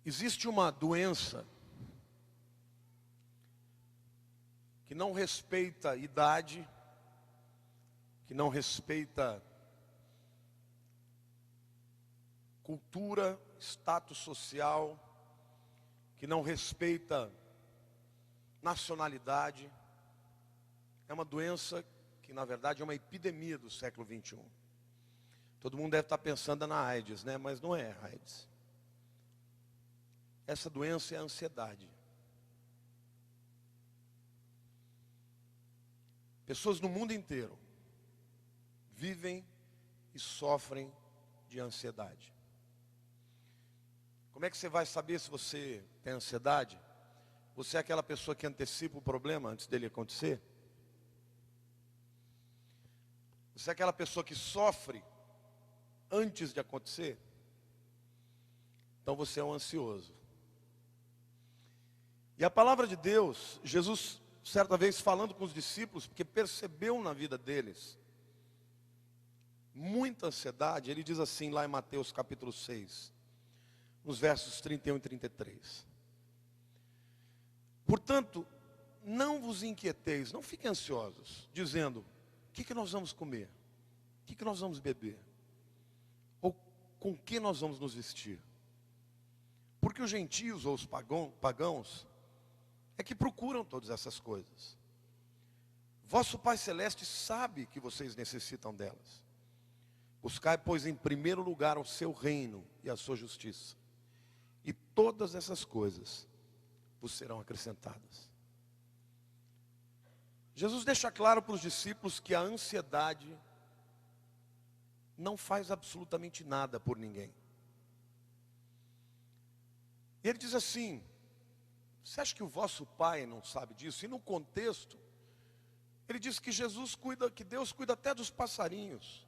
Existe uma doença que não respeita idade, que não respeita cultura, status social, que não respeita nacionalidade. É uma doença que, na verdade, é uma epidemia do século 21. Todo mundo deve estar pensando na AIDS, né? Mas não é AIDS. Essa doença é a ansiedade. Pessoas no mundo inteiro vivem e sofrem de ansiedade. Como é que você vai saber se você tem ansiedade? Você é aquela pessoa que antecipa o problema antes dele acontecer? Você é aquela pessoa que sofre antes de acontecer? Então você é um ansioso. E a palavra de Deus, Jesus, certa vez falando com os discípulos, porque percebeu na vida deles muita ansiedade, ele diz assim lá em Mateus capítulo 6, nos versos 31 e 33. Portanto, não vos inquieteis, não fiquem ansiosos, dizendo, o que nós vamos comer? O que nós vamos beber? Ou com que nós vamos nos vestir? Porque os gentios ou os pagãos é que procuram todas essas coisas. Vosso Pai Celeste sabe que vocês necessitam delas. Buscai, pois, em primeiro lugar o seu reino e a sua justiça, e todas essas coisas vos serão acrescentadas. Jesus deixa claro para os discípulos que a ansiedade não faz absolutamente nada por ninguém. E ele diz assim, você acha que o vosso Pai não sabe disso? E no contexto, ele diz que Jesus cuida, que Deus cuida até dos passarinhos,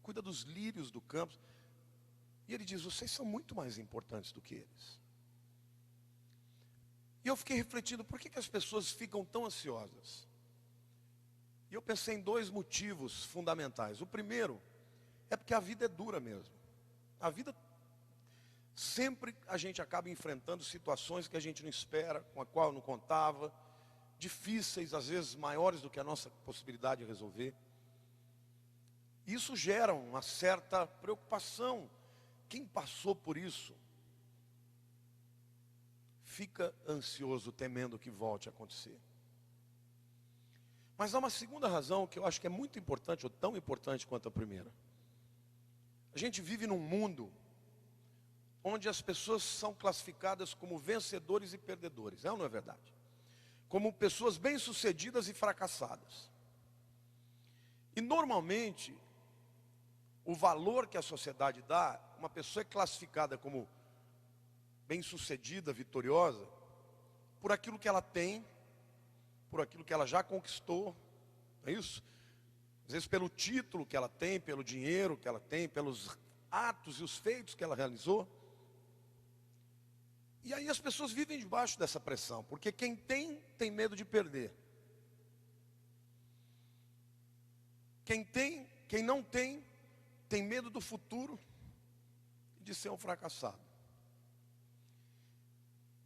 cuida dos lírios do campo. E ele diz, vocês são muito mais importantes do que eles. E eu fiquei refletindo, por que as pessoas ficam tão ansiosas? E eu pensei em dois motivos fundamentais. O primeiro é porque a vida é dura mesmo. A vida, sempre a gente acaba enfrentando situações que a gente não espera, com a qual não contava, difíceis, às vezes maiores do que a nossa possibilidade de resolver. Isso gera uma certa preocupação. Quem passou por isso fica ansioso, temendo que volte a acontecer. Mas há uma segunda razão que eu acho que é muito importante, ou tão importante quanto a primeira. A gente vive num mundo onde as pessoas são classificadas como vencedores e perdedores, é ou não é verdade? Como pessoas bem-sucedidas e fracassadas. E normalmente, o valor que a sociedade dá, uma pessoa é classificada como bem-sucedida, vitoriosa, por aquilo que ela tem, por aquilo que ela já conquistou, não é isso? Às vezes pelo título que ela tem, pelo dinheiro que ela tem, pelos atos e os feitos que ela realizou. E aí as pessoas vivem debaixo dessa pressão, porque quem tem medo de perder. Quem não tem medo do futuro e de ser um fracassado.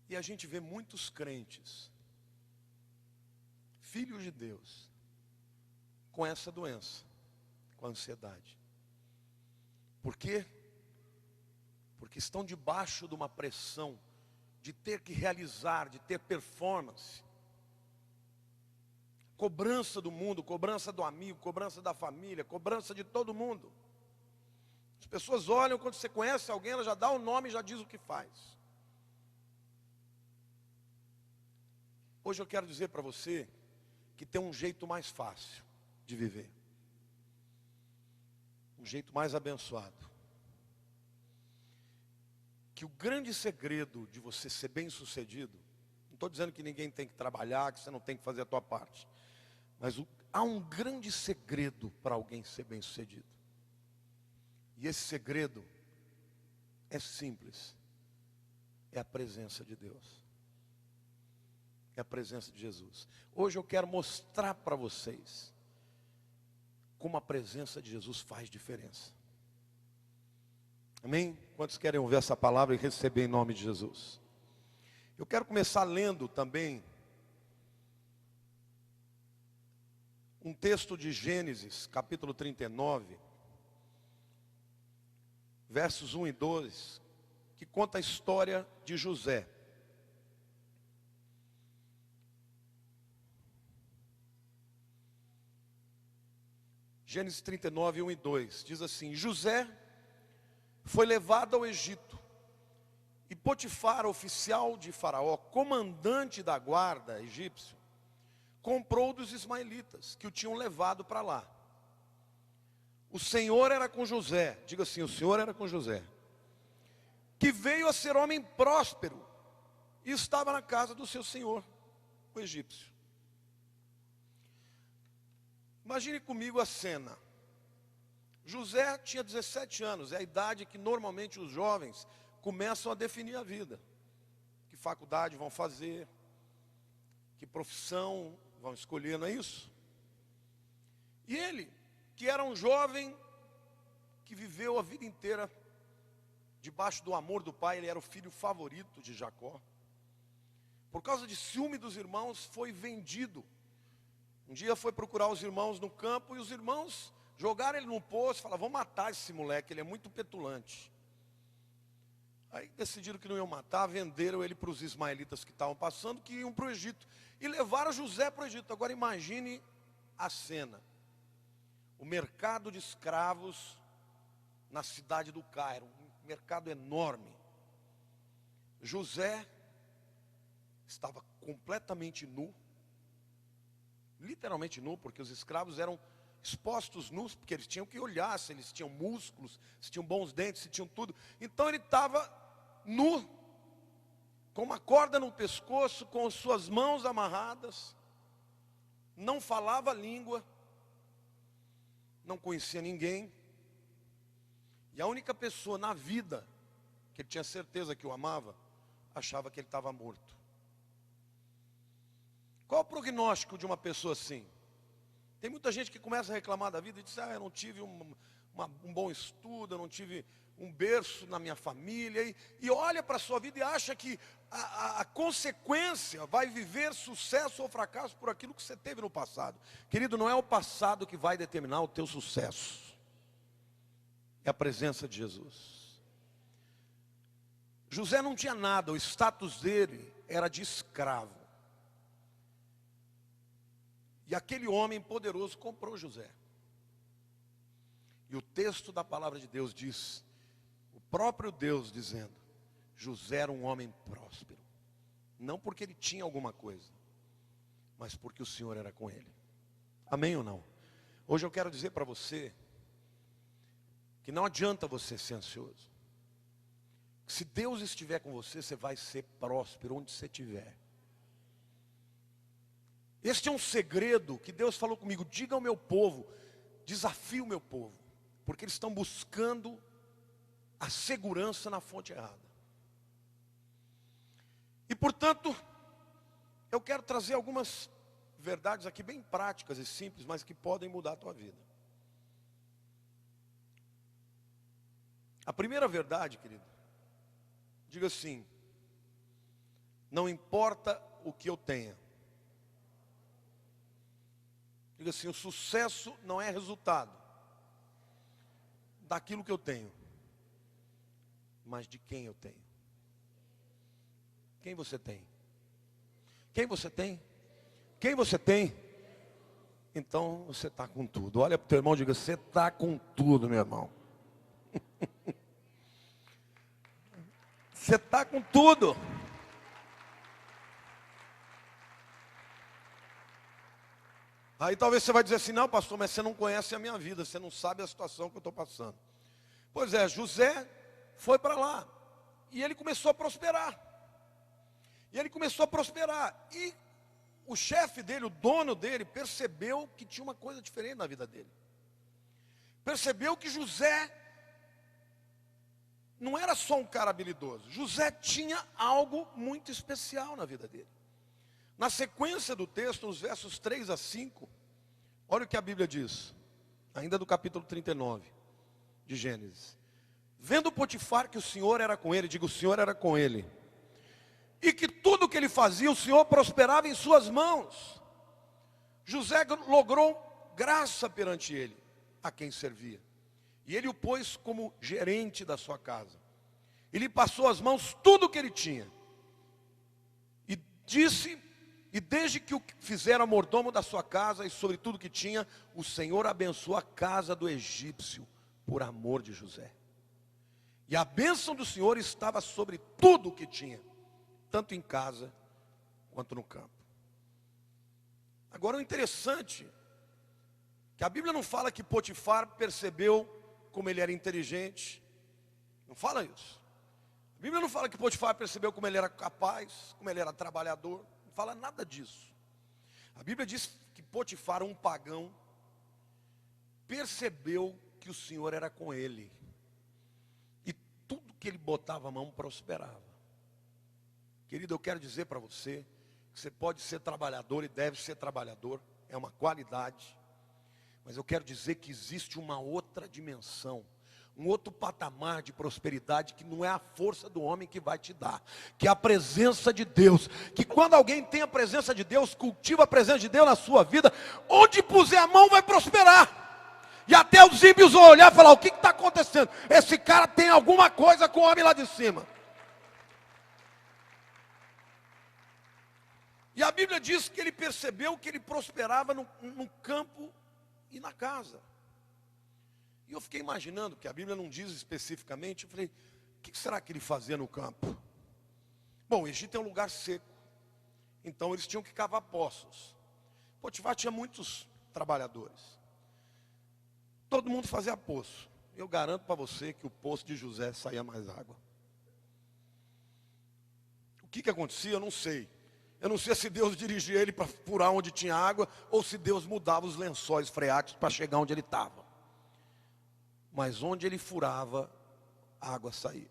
E a gente vê muitos crentes, filhos de Deus, com essa doença, com a ansiedade. Por quê? Porque estão debaixo de uma pressão de ter que realizar, de ter performance. Cobrança do mundo, cobrança do amigo, cobrança da família, cobrança de todo mundo. As pessoas olham, quando você conhece alguém, ela já dá o nome e já diz o que faz. Hoje eu quero dizer para você que tem um jeito mais fácil de viver. Um jeito mais abençoado. Que o grande segredo de você ser bem-sucedido, não estou dizendo que ninguém tem que trabalhar, que você não tem que fazer a tua parte. Mas há um grande segredo para alguém ser bem-sucedido. E esse segredo é simples. É a presença de Deus. É a presença de Jesus. Hoje eu quero mostrar para vocês como a presença de Jesus faz diferença. Amém? Quantos querem ouvir essa palavra e receber em nome de Jesus? Eu quero começar lendo também um texto de Gênesis, capítulo 39, versos 1 e 2, que conta a história de José. Gênesis 39, 1 e 2, diz assim: José foi levado ao Egito, e Potifar, oficial de Faraó, comandante da guarda egípcio, comprou dos ismaelitas, que o tinham levado para lá. O Senhor era com José, diga assim, o Senhor era com José, que veio a ser homem próspero, e estava na casa do seu senhor, o egípcio. Imagine comigo a cena. José tinha 17 anos, é a idade que normalmente os jovens começam a definir a vida. Que faculdade vão fazer, que profissão vão escolher, não é isso? E ele, que era um jovem que viveu a vida inteira debaixo do amor do pai, ele era o filho favorito de Jacó. Por causa de ciúme dos irmãos, foi vendido. Um dia foi procurar os irmãos no campo, e os irmãos jogaram ele num poço, falaram, vamos matar esse moleque, ele é muito petulante. Aí decidiram que não iam matar, venderam ele para os ismaelitas que estavam passando, que iam para o Egito, e levaram José para o Egito. Agora imagine a cena. O mercado de escravos na cidade do Cairo, um mercado enorme. José estava completamente nu, literalmente nu, porque os escravos eram expostos nus, porque eles tinham que olhar se eles tinham músculos, se tinham bons dentes, se tinham tudo. Então ele estava nu, com uma corda no pescoço, com suas mãos amarradas, não falava a língua, não conhecia ninguém, e a única pessoa na vida que ele tinha certeza que o amava, achava que ele estava morto. Qual o prognóstico de uma pessoa assim? Tem muita gente que começa a reclamar da vida e diz, eu não tive um bom estudo, eu não tive um berço na minha família, e olha para a sua vida e acha que a consequência vai viver sucesso ou fracasso por aquilo que você teve no passado. Querido, não é o passado que vai determinar o teu sucesso, é a presença de Jesus. José não tinha nada, o status dele era de escravo. E aquele homem poderoso comprou José. E o texto da palavra de Deus diz, o próprio Deus dizendo, José era um homem próspero. Não porque ele tinha alguma coisa, mas porque o Senhor era com ele. Amém ou não? Hoje eu quero dizer para você, que não adianta você ser ansioso. Se Deus estiver com você, você vai ser próspero onde você estiver. Este é um segredo que Deus falou comigo, diga ao meu povo, desafie o meu povo, porque eles estão buscando a segurança na fonte errada. E portanto, eu quero trazer algumas verdades aqui bem práticas e simples, mas que podem mudar a tua vida. A primeira verdade, querido, diga assim, não importa o que eu tenha. Diga assim, o sucesso não é resultado daquilo que eu tenho, mas de quem eu tenho. Quem você tem? Quem você tem? Quem você tem? Então você está com tudo. Olha para o teu irmão e diga, você está com tudo, meu irmão. Você está com tudo. Aí talvez você vai dizer assim, não pastor, mas você não conhece a minha vida, você não sabe a situação que eu estou passando. Pois é, José foi para lá, e ele começou a prosperar. E o chefe dele, o dono dele, percebeu que tinha uma coisa diferente na vida dele. Percebeu que José não era só um cara habilidoso. José tinha algo muito especial na vida dele. Na sequência do texto, nos versos 3 a 5, olha o que a Bíblia diz, ainda do capítulo 39 de Gênesis. Vendo Potifar que o Senhor era com ele, digo, o Senhor era com ele, e que tudo que ele fazia, o Senhor prosperava em suas mãos, José logrou graça perante ele, a quem servia. E ele o pôs como gerente da sua casa. Ele passou às mãos tudo o que ele tinha. E disse, e desde que o fizera mordomo da sua casa e sobre tudo que tinha, o Senhor abençoou a casa do egípcio, por amor de José. E a bênção do Senhor estava sobre tudo o que tinha, tanto em casa quanto no campo. Agora o interessante, que a Bíblia não fala que Potifar percebeu como ele era inteligente. Não fala isso. A Bíblia não fala que Potifar percebeu como ele era capaz, como ele era trabalhador. Não fala nada disso. A Bíblia diz que Potifar, um pagão, percebeu que o Senhor era com ele. E tudo que ele botava a mão prosperava. Querido, eu quero dizer para você que você pode ser trabalhador e deve ser trabalhador. É uma qualidade. Mas eu quero dizer que existe uma outra dimensão, um outro patamar de prosperidade que não é a força do homem que vai te dar, que é a presença de Deus. Que quando alguém tem a presença de Deus, cultiva a presença de Deus na sua vida, onde puser a mão vai prosperar. E até os ímpios vão olhar e falar, o que está acontecendo? Esse cara tem alguma coisa com o homem lá de cima. E a Bíblia diz que ele percebeu que ele prosperava no campo e na casa. E eu fiquei imaginando, que a Bíblia não diz especificamente, eu falei, o que será que ele fazia no campo? Bom, o Egito é um lugar seco, então eles tinham que cavar poços. Potifar tinha muitos trabalhadores. Todo mundo fazia poço. Eu garanto para você que o poço de José saía mais água. O que acontecia, eu não sei. Eu não sei se Deus dirigia ele para furar onde tinha água, ou se Deus mudava os lençóis freáticos para chegar onde ele estava. Mas onde ele furava, a água saía.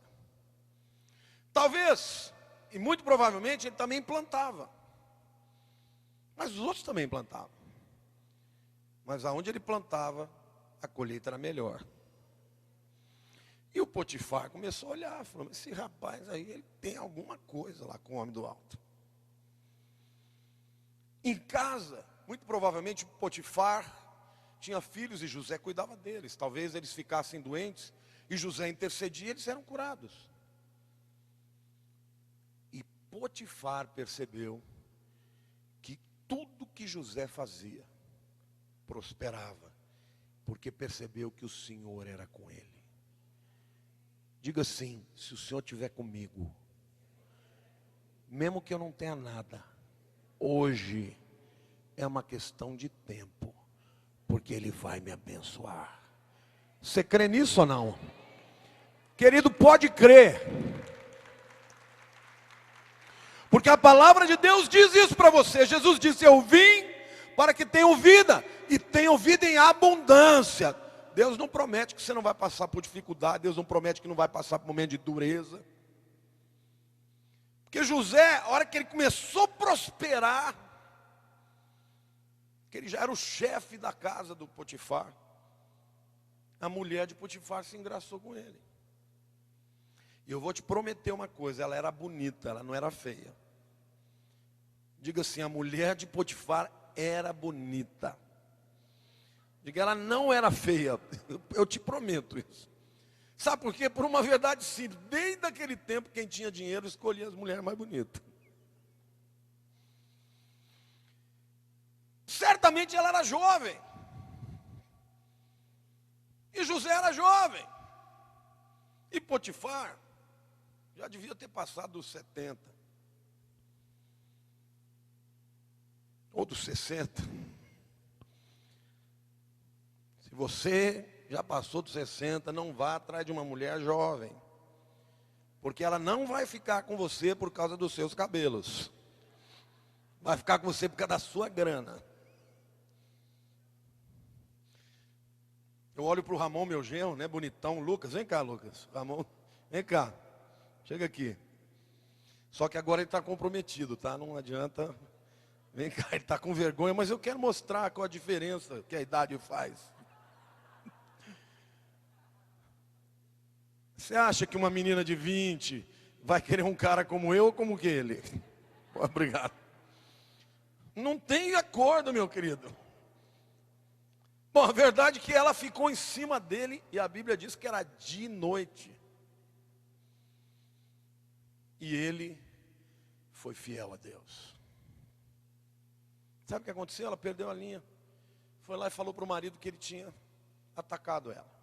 Talvez, e muito provavelmente, ele também plantava. Mas os outros também plantavam. Mas aonde ele plantava, a colheita era melhor. E o Potifar começou a olhar, falou, esse rapaz aí, ele tem alguma coisa lá com o homem do alto. Em casa, muito provavelmente Potifar tinha filhos e José cuidava deles. Talvez eles ficassem doentes e José intercedia e eles eram curados. E Potifar percebeu que tudo que José fazia prosperava, porque percebeu que o Senhor era com ele. Diga assim, se o Senhor estiver comigo, mesmo que eu não tenha nada, hoje é uma questão de tempo, porque Ele vai me abençoar. Você crê nisso ou não? Querido, pode crer, porque a palavra de Deus diz isso para você. Jesus disse, eu vim para que tenham vida, e tenham vida em abundância. Deus não promete que você não vai passar por dificuldade, Deus não promete que não vai passar por momento de dureza. Porque José, a hora que ele começou a prosperar, que ele já era o chefe da casa do Potifar, a mulher de Potifar se engraçou com ele. E eu vou te prometer uma coisa, ela era bonita, ela não era feia. Diga assim, a mulher de Potifar era bonita. Diga, ela não era feia, eu te prometo isso. Sabe por quê? Por uma verdade simples, desde aquele tempo quem tinha dinheiro escolhia as mulheres mais bonitas. Certamente ela era jovem. E José era jovem. E Potifar já devia ter passado dos 70. Ou dos 60. Se você já passou dos 60, não vá atrás de uma mulher jovem. Porque ela não vai ficar com você por causa dos seus cabelos. Vai ficar com você por causa da sua grana. Eu olho para o Ramon, meu genro, né, bonitão. Lucas, vem cá, Lucas. Ramon, vem cá. Chega aqui. Só que agora ele está comprometido, tá? Não adianta. Vem cá, ele está com vergonha, mas eu quero mostrar qual a diferença que a idade faz. Você acha que uma menina de 20 vai querer um cara como eu ou como que ele? Obrigado. Não tem acordo, meu querido. Bom, a verdade é que ela ficou em cima dele e a Bíblia diz que era de noite. E ele foi fiel a Deus. Sabe o que aconteceu? Ela perdeu a linha. Foi lá e falou para o marido que ele tinha atacado ela.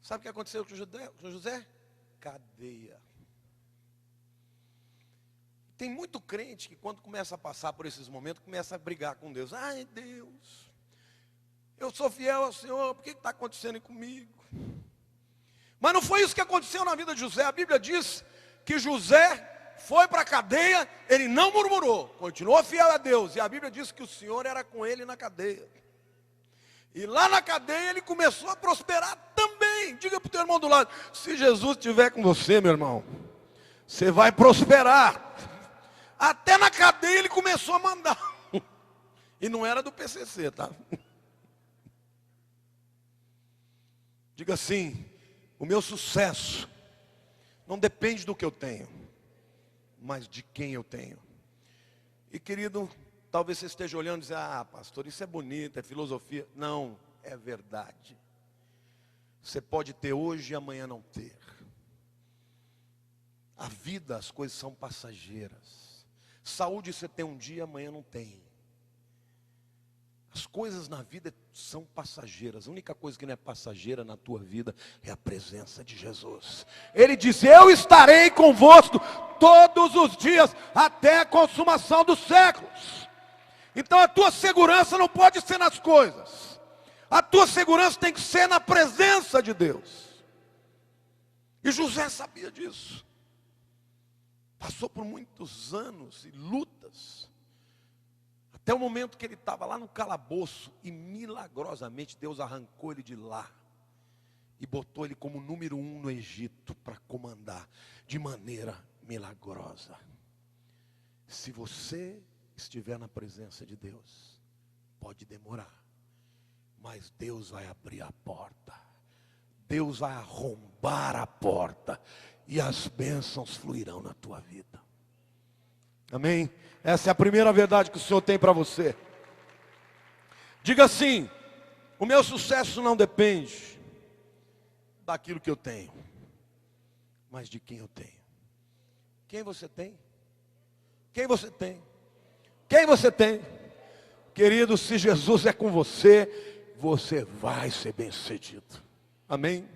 Sabe o que aconteceu com José? Cadeia. Tem muito crente que quando começa a passar por esses momentos, começa a brigar com Deus. Ai, Deus, eu sou fiel ao Senhor, por que está acontecendo comigo? Mas não foi isso que aconteceu na vida de José. A Bíblia diz que José foi para a cadeia, ele não murmurou, continuou fiel a Deus. E a Bíblia diz que o Senhor era com ele na cadeia. E lá na cadeia ele começou a prosperar também. Diga para o teu irmão do lado, se Jesus estiver com você, meu irmão, você vai prosperar. Até na cadeia ele começou a mandar. E não era do PCC, tá? Diga assim, o meu sucesso não depende do que eu tenho, mas de quem eu tenho. E querido, talvez você esteja olhando e dizer, ah, pastor, isso é bonito, é filosofia. Não, é verdade. Você pode ter hoje e amanhã não ter. A vida, as coisas são passageiras. Saúde você tem um dia, amanhã não tem. As coisas na vida são passageiras. A única coisa que não é passageira na tua vida é a presença de Jesus. Ele disse, eu estarei convosco todos os dias, até a consumação dos séculos. Então a tua segurança não pode ser nas coisas. A tua segurança tem que ser na presença de Deus. E José sabia disso. Passou por muitos anos e lutas. Até o momento que ele estava lá no calabouço e milagrosamente Deus arrancou ele de lá. E botou ele como número 1 no Egito para comandar de maneira milagrosa. Se você estiver na presença de Deus, pode demorar, mas Deus vai abrir a porta. Deus vai arrombar a porta e as bênçãos fluirão na tua vida. Amém? Essa é a primeira verdade que o Senhor tem para você. Diga assim, o meu sucesso não depende daquilo que eu tenho, mas de quem eu tenho. Quem você tem? Quem você tem? Quem você tem? Querido, se Jesus é com você, você vai ser bem-sucedido. Amém?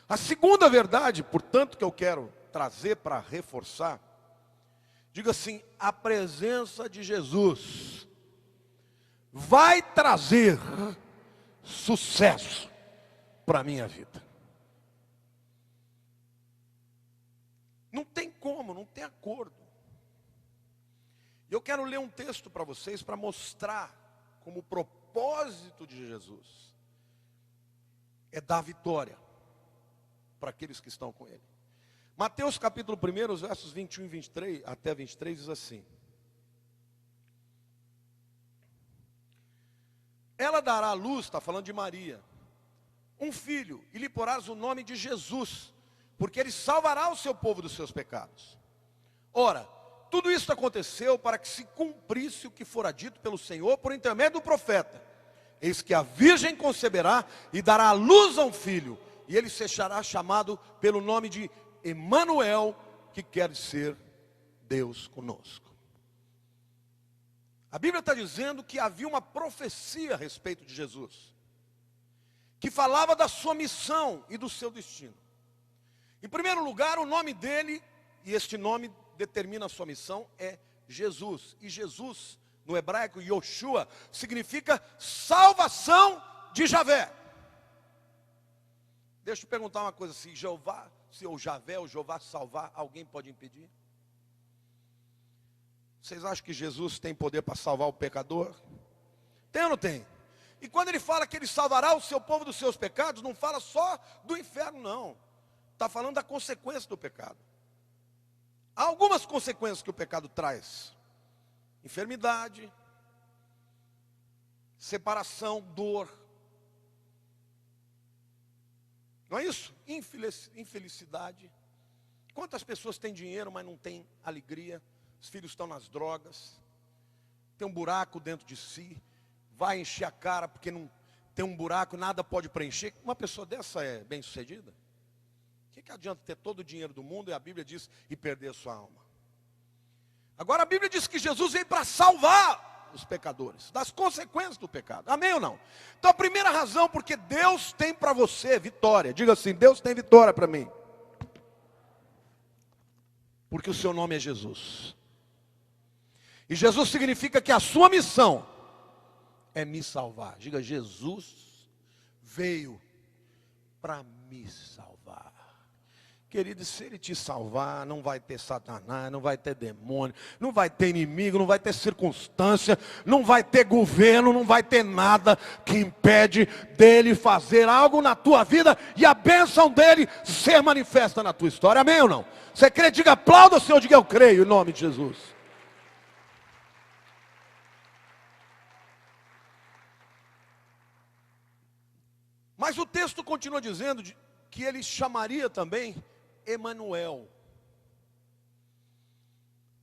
A segunda verdade, portanto, que eu quero trazer para reforçar, diga assim, a presença de Jesus vai trazer sucesso para a minha vida. Não tem como, não tem acordo. Eu quero ler um texto para vocês para mostrar como o propósito de Jesus é dar vitória para aqueles que estão com ele. Mateus capítulo 1, os versos 21 e 23 até 23 diz assim: ela dará à luz, está falando de Maria, um filho, e lhe porás o nome de Jesus, porque ele salvará o seu povo dos seus pecados. Ora, tudo isso aconteceu para que se cumprisse o que fora dito pelo Senhor por intermédio do profeta. Eis que a virgem conceberá e dará à luz a um filho, e ele será chamado pelo nome de Emanuel, que quer dizer Deus conosco. A Bíblia está dizendo que havia uma profecia a respeito de Jesus, que falava da sua missão e do seu destino. Em primeiro lugar, o nome dele, e este nome determina a sua missão, é Jesus. E Jesus, no hebraico, Yoshua, significa salvação de Javé. Deixa eu perguntar uma coisa, se o Javé, o Jeová salvar, alguém pode impedir? Vocês acham que Jesus tem poder para salvar o pecador? Tem ou não tem? E quando ele fala que ele salvará o seu povo dos seus pecados, não fala só do inferno, não. Está falando da consequência do pecado. Há algumas consequências que o pecado traz: enfermidade, separação, dor. Não é isso? Infelicidade. Quantas pessoas têm dinheiro, mas não têm alegria? Os filhos estão nas drogas. Tem um buraco dentro de si. Vai encher a cara porque não tem um buraco, nada pode preencher. Uma pessoa dessa é bem sucedida? O que adianta ter todo o dinheiro do mundo, e a Bíblia diz, e perder a sua alma? Agora a Bíblia diz que Jesus veio para salvar os pecadores das consequências do pecado. Amém ou não? Então a primeira razão, porque Deus tem para você vitória. Diga assim: Deus tem vitória para mim. Porque o seu nome é Jesus. E Jesus significa que a sua missão é me salvar. Diga: Jesus veio para me salvar. Querido, se Ele te salvar, não vai ter Satanás, não vai ter demônio, não vai ter inimigo, não vai ter circunstância, não vai ter governo, não vai ter nada que impede dEle fazer algo na tua vida e a bênção dEle ser manifesta na tua história. Amém ou não? Você crê? Diga aplauda o Senhor, diga eu creio, em nome de Jesus. Mas o texto continua dizendo que Ele chamaria também Emanuel.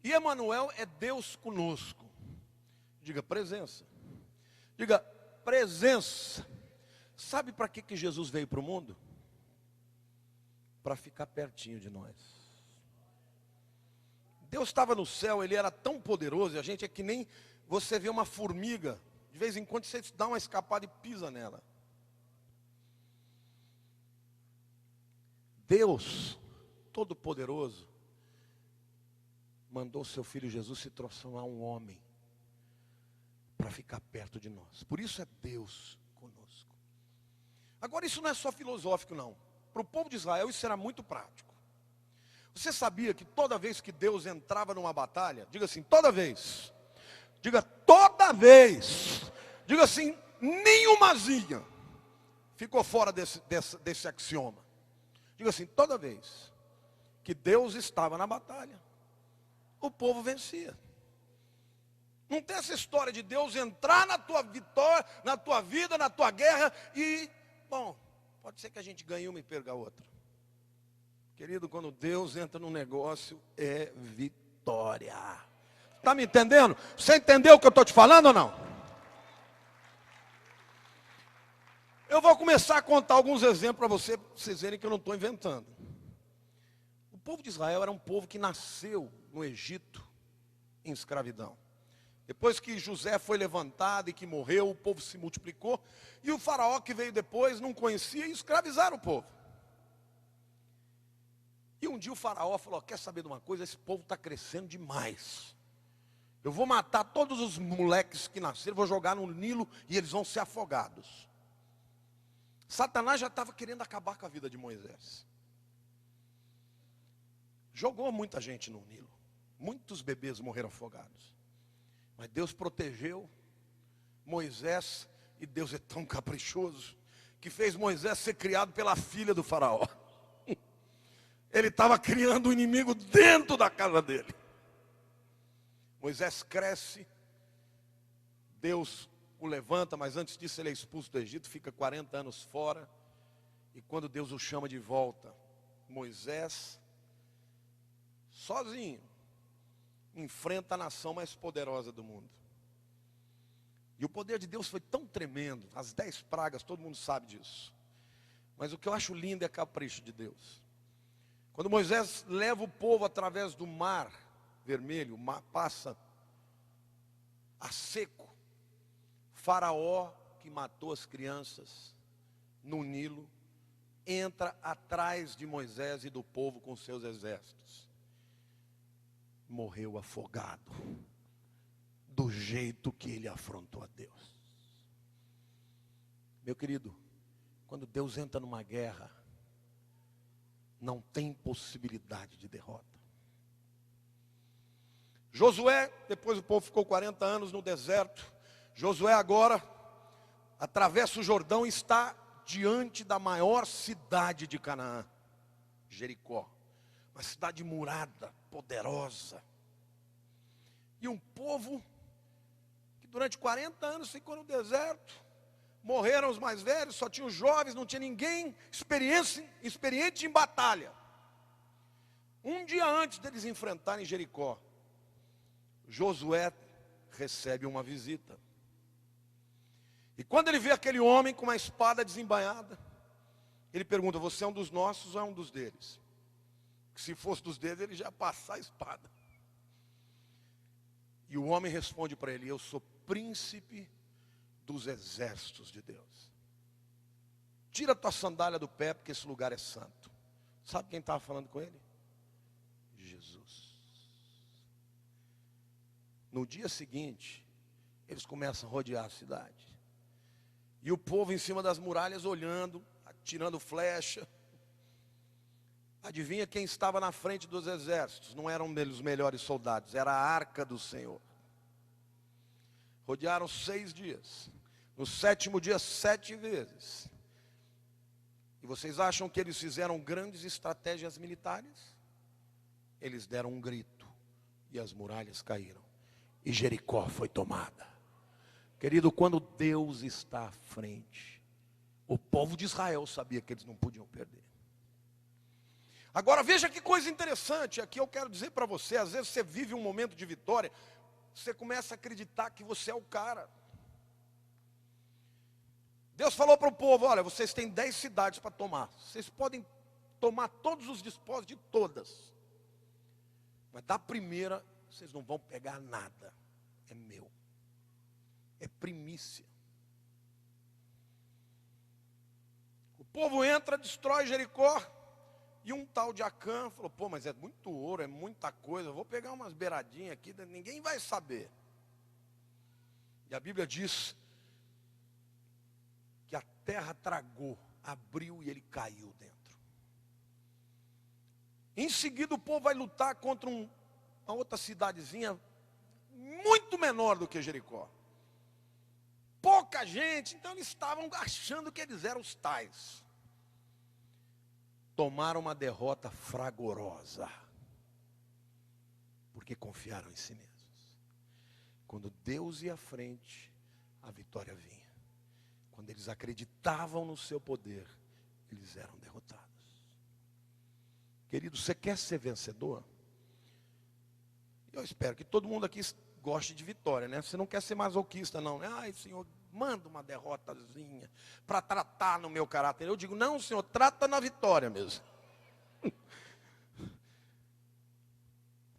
E Emanuel é Deus conosco. Diga presença. Diga presença. Sabe para que Jesus veio para o mundo? Para ficar pertinho de nós. Deus estava no céu, Ele era tão poderoso, e a gente é que nem você vê uma formiga. De vez em quando você dá uma escapada e pisa nela. Deus Todo-Poderoso mandou seu Filho Jesus se transformar um homem para ficar perto de nós. Por isso é Deus conosco. Agora isso não é só filosófico não. Para o povo de Israel isso era muito prático. Você sabia que toda vez que Deus entrava numa batalha, diga assim, toda vez. Diga toda vez. Diga assim, nenhumazinha ficou fora desse axioma. Diga assim, toda vez que Deus estava na batalha, o povo vencia. Não tem essa história de Deus entrar na tua vitória, na tua vida, na tua guerra e, bom, pode ser que a gente ganhe uma e perca a outra. Querido, quando Deus entra num negócio, é vitória. Está me entendendo? Você entendeu o que eu estou te falando ou não? Eu vou começar a contar alguns exemplos para vocês verem que eu não estou inventando. O povo de Israel era um povo que nasceu no Egito em escravidão. Depois que José foi levantado e que morreu, o povo se multiplicou. E o faraó que veio depois não conhecia e escravizaram o povo. E um dia o faraó falou, quer saber de uma coisa? Esse povo está crescendo demais. Eu vou matar todos os moleques que nasceram, vou jogar no Nilo e eles vão ser afogados. Satanás já estava querendo acabar com a vida de Moisés. Jogou muita gente no Nilo. Muitos bebês morreram afogados. Mas Deus protegeu Moisés. E Deus é tão caprichoso que fez Moisés ser criado pela filha do faraó. Ele estava criando um inimigo dentro da casa dele. Moisés cresce. Deus o levanta, mas antes disso ele é expulso do Egito, fica 40 anos fora. E quando Deus o chama de volta, Moisés, sozinho, enfrenta a nação mais poderosa do mundo. E o poder de Deus foi tão tremendo, as 10 pragas, todo mundo sabe disso. Mas o que eu acho lindo é capricho de Deus. Quando Moisés leva o povo através do mar vermelho, o mar passa a seco. Faraó, que matou as crianças no Nilo, entra atrás de Moisés e do povo com seus exércitos. Morreu afogado, do jeito que ele afrontou a Deus. Meu querido, quando Deus entra numa guerra, não tem possibilidade de derrota. Josué, depois o povo ficou 40 anos no deserto. Josué agora atravessa o Jordão e está diante da maior cidade de Canaã, Jericó. Uma cidade murada, poderosa. E um povo que durante 40 anos ficou no deserto, Morreram os mais velhos, só tinha os jovens, não tinha ninguém experiente em batalha. Um dia antes deles enfrentarem Jericó, Josué recebe uma visita. E quando ele vê aquele homem com uma espada desembainhada, ele pergunta: você é um dos nossos ou é um dos deles? Que se fosse dos deles, ele já ia passar a espada. E o homem responde para ele: eu sou príncipe dos exércitos de Deus. Tira a tua sandália do pé, porque esse lugar é santo. Sabe quem estava falando com ele? Jesus. No dia seguinte, eles começam a rodear a cidade. E o povo em cima das muralhas olhando, atirando flecha. Adivinha quem estava na frente dos exércitos? Não eram os melhores soldados, era a arca do Senhor. Rodearam 6 dias. No 7º dia, 7 vezes. E vocês acham que eles fizeram grandes estratégias militares? Eles deram um grito e as muralhas caíram. E Jericó foi tomada. Querido, quando Deus está à frente, o povo de Israel sabia que eles não podiam perder. Agora veja que coisa interessante. Aqui eu quero dizer para você, às vezes você vive um momento de vitória, você começa a acreditar que você é o cara. Deus falou para o povo: olha, vocês têm 10 cidades para tomar. Vocês podem tomar todos os despojos de todas. Mas da primeira, vocês não vão pegar nada. É meu. É primícia. O povo entra, destrói Jericó. E um tal de Acã falou: pô, mas é muito ouro, é muita coisa. Eu vou pegar umas beiradinhas aqui, ninguém vai saber. E a Bíblia diz que a terra tragou, abriu e ele caiu dentro. Em seguida o povo vai lutar contra uma outra cidadezinha muito menor do que Jericó. Pouca gente, então eles estavam achando que eles eram os tais. Tomaram uma derrota fragorosa, porque confiaram em si mesmos. Quando Deus ia à frente, a vitória vinha. Quando eles acreditavam no seu poder, eles eram derrotados. Querido, você quer ser vencedor? Eu espero que todo mundo aqui goste de vitória, né? Você não quer ser masoquista, não, né? Ai, Senhor, manda uma derrotazinha para tratar no meu caráter. Eu digo: não, Senhor, trata na vitória mesmo.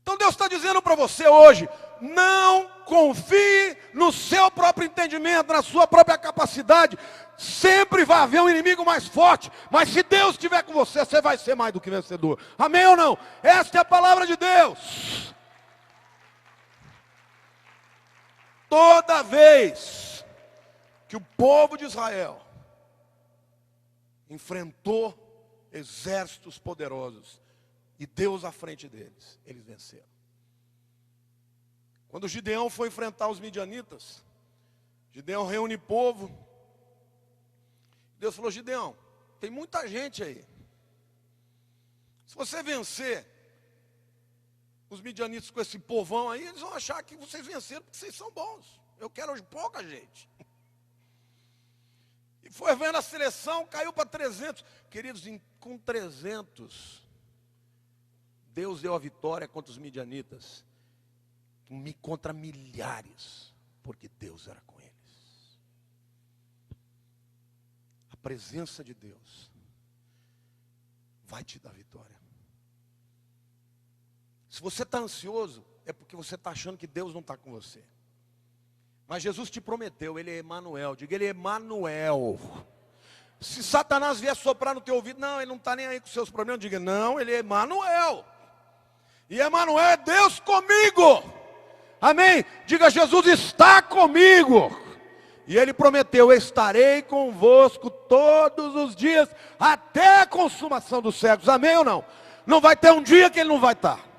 Então Deus está dizendo para você hoje: não confie no seu próprio entendimento, na sua própria capacidade. Sempre vai haver um inimigo mais forte, mas se Deus estiver com você, você vai ser mais do que vencedor. Amém ou não? Esta é a palavra de Deus. Toda vez que o povo de Israel enfrentou exércitos poderosos e Deus à frente deles, eles venceram. Quando Gideão foi enfrentar os midianitas, Gideão reúne o povo. Deus falou: Gideão, tem muita gente aí. Se você vencer os midianitas com esse povão aí, eles vão achar que vocês venceram porque vocês são bons. Eu quero hoje pouca gente. E foi vendo a seleção, caiu para 300. Queridos, com 300, Deus deu a vitória contra os midianitas. Contra milhares, porque Deus era com eles. A presença de Deus vai te dar vitória. Se você está ansioso, é porque você está achando que Deus não está com você. Mas Jesus te prometeu, Ele é Emanuel. Diga: Ele é Emanuel. Se Satanás vier soprar no teu ouvido: não, ele não está nem aí com os seus problemas. Diga: não, Ele é Emanuel. E Emanuel é Deus comigo. Amém? Diga: Jesus está comigo. E Ele prometeu: estarei convosco todos os dias, até a consumação dos séculos. Amém ou não? Não vai ter um dia que Ele não vai estar.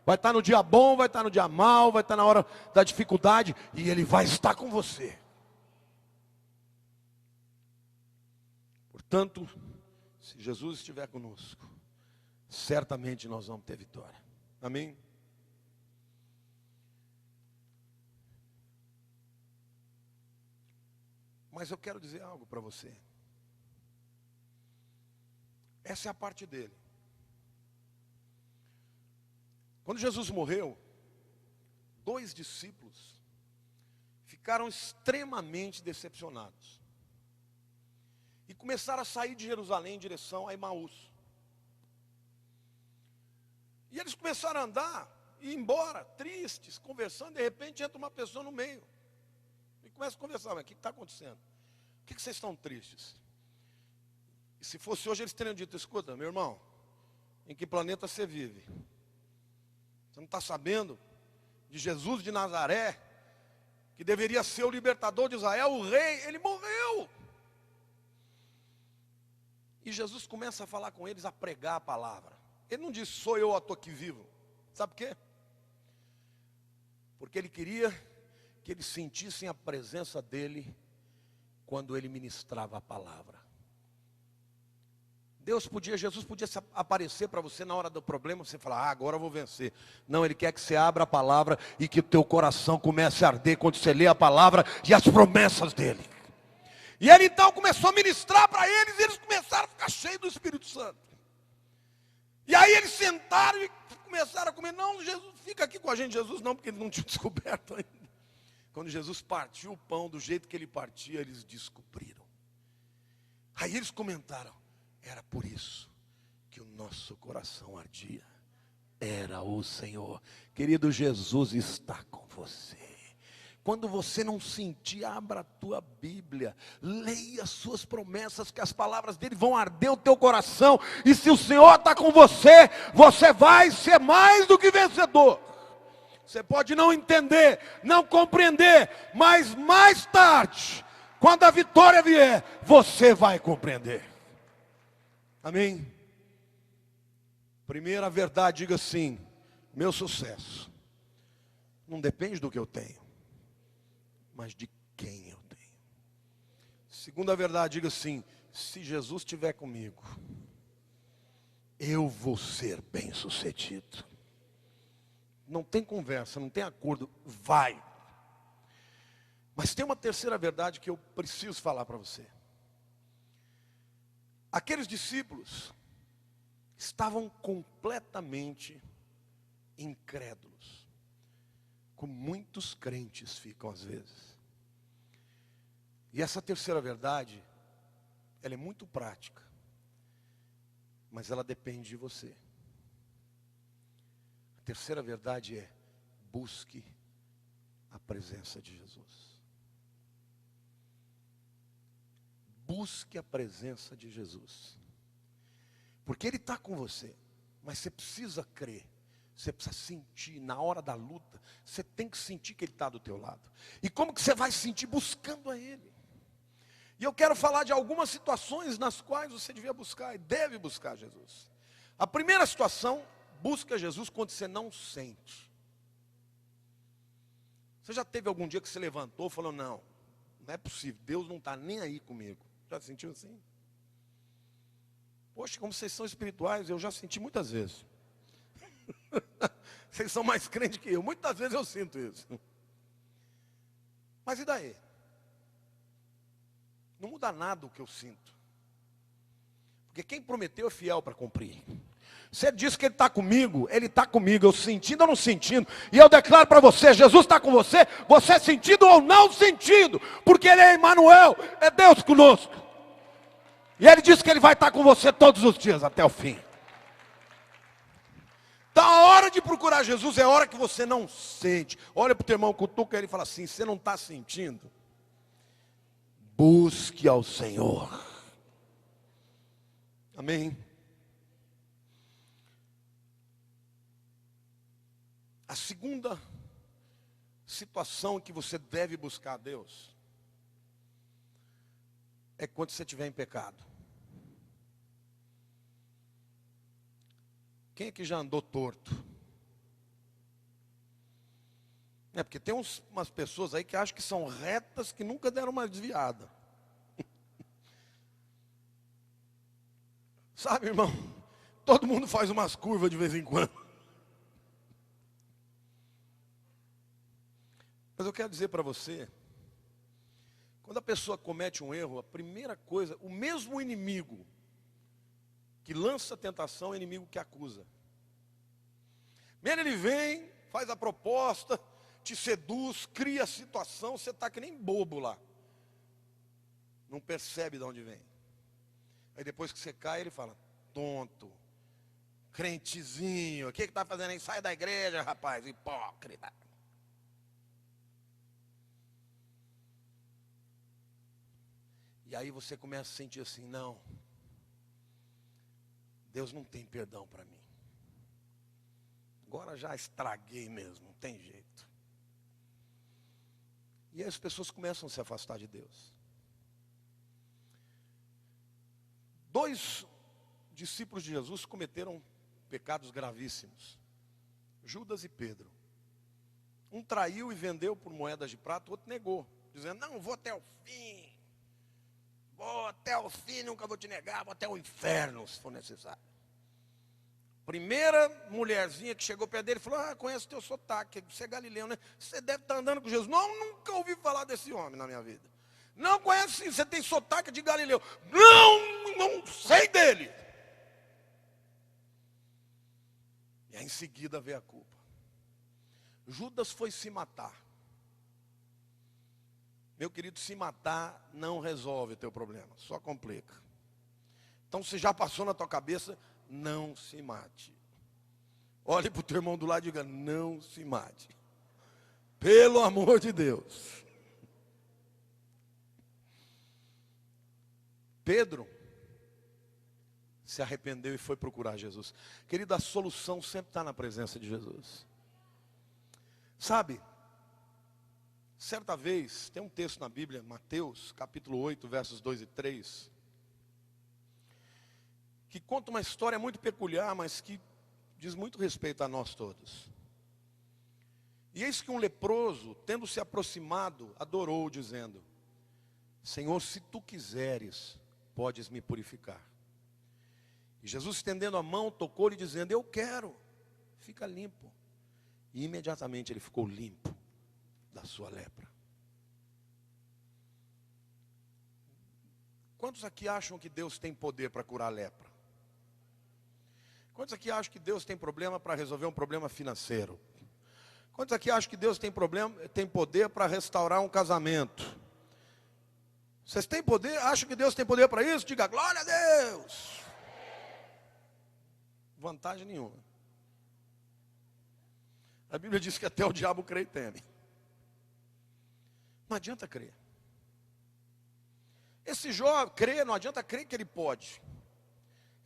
Vai estar no dia bom, vai estar no dia mau, vai estar na hora da dificuldade, e Ele vai estar com você. Portanto, se Jesus estiver conosco, certamente nós vamos ter vitória. Amém? Mas eu quero dizer algo para você. Essa é a parte dele. Quando Jesus morreu, 2 discípulos ficaram extremamente decepcionados. E começaram a sair de Jerusalém em direção a Emaús. E eles começaram a andar e ir embora, tristes, conversando. De repente entra uma pessoa no meio. E começa a conversar. Mas o que está acontecendo? Por que vocês estão tristes? E se fosse hoje eles teriam dito: escuta, meu irmão, em que planeta você vive? Você não está sabendo de Jesus de Nazaré, que deveria ser o libertador de Israel, o rei, ele morreu. E Jesus começa a falar com eles, a pregar a palavra. Ele não disse: sou eu, estou aqui vivo. Sabe por quê? Porque ele queria que eles sentissem a presença dele quando ele ministrava a palavra. Jesus podia aparecer para você na hora do problema, você falar: agora eu vou vencer. Não, ele quer que você abra a palavra e que o teu coração comece a arder quando você lê a palavra e as promessas dele. E ele então começou a ministrar para eles, e eles começaram a ficar cheios do Espírito Santo. E aí eles sentaram e começaram a comer. Não, Jesus, fica aqui com a gente. Jesus não, porque eles não tinham descoberto ainda. Quando Jesus partiu o pão do jeito que ele partia, eles descobriram. Aí eles comentaram: era por isso que o nosso coração ardia. Era o Senhor. Querido, Jesus está com você. Quando você não sentir, abra a tua Bíblia, leia as suas promessas, que as palavras dele vão arder o teu coração. E se o Senhor está com você, você vai ser mais do que vencedor. Você pode não entender, não compreender, mas mais tarde, quando a vitória vier, você vai compreender. Amém? Primeira verdade, diga assim: meu sucesso não depende do que eu tenho, mas de quem eu tenho. Segunda verdade, diga assim: se Jesus estiver comigo, eu vou ser bem sucedido. Não tem conversa, não tem acordo, vai. Mas tem uma terceira verdade que eu preciso falar para você. Aqueles discípulos estavam completamente incrédulos, como muitos crentes ficam às vezes. E essa terceira verdade, ela é muito prática, mas ela depende de você. A terceira verdade é: busque a presença de Jesus. Busque a presença de Jesus. Porque Ele está com você. Mas você precisa crer. Você precisa sentir. Na hora da luta, você tem que sentir que Ele está do teu lado. E como que você vai sentir? Buscando a Ele. E eu quero falar de algumas situações nas quais você devia buscar e deve buscar Jesus. A primeira situação: busca Jesus quando você não sente. Você já teve algum dia que você levantou e falou: não é possível, Deus não está nem aí comigo? Já sentiu assim? Poxa, como vocês são espirituais, eu já senti muitas vezes. Vocês são mais crentes que eu. Muitas vezes eu sinto isso. Mas e daí? Não muda nada o que eu sinto. Porque quem prometeu é fiel para cumprir. Se Ele diz que Ele está comigo, Ele está comigo, eu sentindo ou não sentindo. E eu declaro para você: Jesus está com você, você sentindo ou não sentindo. Porque Ele é Emmanuel, é Deus conosco. E Ele diz que Ele vai estar com você todos os dias, até o fim. Então a hora de procurar Jesus é a hora que você não sente. Olha para o teu irmão, cutuca ele e fala assim: você não está sentindo? Busque ao Senhor. Amém? A segunda situação que você deve buscar a Deus é quando você estiver em pecado. Quem é que já andou torto? É porque tem umas pessoas aí que acham que são retas, que nunca deram uma desviada. Sabe, irmão? Todo mundo faz umas curvas de vez em quando. Mas eu quero dizer para você, Quando a pessoa comete um erro, a primeira coisa, o mesmo inimigo que lança a tentação é o inimigo que acusa. Ele vem, faz a proposta, te seduz, cria a situação, você está que nem bobo lá. Não percebe de onde vem. Aí depois que você cai, ele fala, tonto, crentezinho, o que está fazendo aí? Sai da igreja, rapaz, hipócrita. E aí você começa a sentir assim, não, Deus não tem perdão para mim. Agora já estraguei mesmo, não tem jeito. E aí as pessoas começam a se afastar de Deus. 2 discípulos de Jesus cometeram pecados gravíssimos. Judas e Pedro. Um traiu e vendeu por moedas de prata, o outro negou, dizendo, não, vou até o fim. Vou até o fim, nunca vou te negar, vou até o inferno, se for necessário. Primeira mulherzinha que chegou perto dele, falou, conheço o teu sotaque, você é galileu, né? Você deve estar andando com Jesus. Não, nunca ouvi falar desse homem na minha vida. Não conheço sim, você tem sotaque de Galileu. Não sei dele. E aí em seguida veio a culpa. Judas foi se matar. Meu querido, se matar não resolve o teu problema, só complica. Então se já passou na tua cabeça, não se mate. Olhe para o teu irmão do lado e diga, não se mate. Pelo amor de Deus. Pedro se arrependeu e foi procurar Jesus. Querido, a solução sempre está na presença de Jesus. Sabe, certa vez, tem um texto na Bíblia, Mateus, capítulo 8, versos 2 e 3, que conta uma história muito peculiar, mas que diz muito respeito a nós todos. E eis que um leproso, tendo se aproximado, adorou, dizendo, Senhor, se tu quiseres, podes me purificar. E Jesus, estendendo a mão, tocou-lhe, dizendo, eu quero, fica limpo. E imediatamente ele ficou limpo da sua lepra. Quantos aqui acham que Deus tem poder para curar a lepra? Quantos aqui acham que Deus tem problema para resolver um problema financeiro? Quantos aqui acham que Deus tem poder para restaurar um casamento? Vocês têm poder? Acham que Deus tem poder para isso? Diga glória a Deus. Vantagem nenhuma. A Bíblia diz que até o diabo crê e teme. Não adianta crer. Esse jovem crê, não adianta crer que ele pode.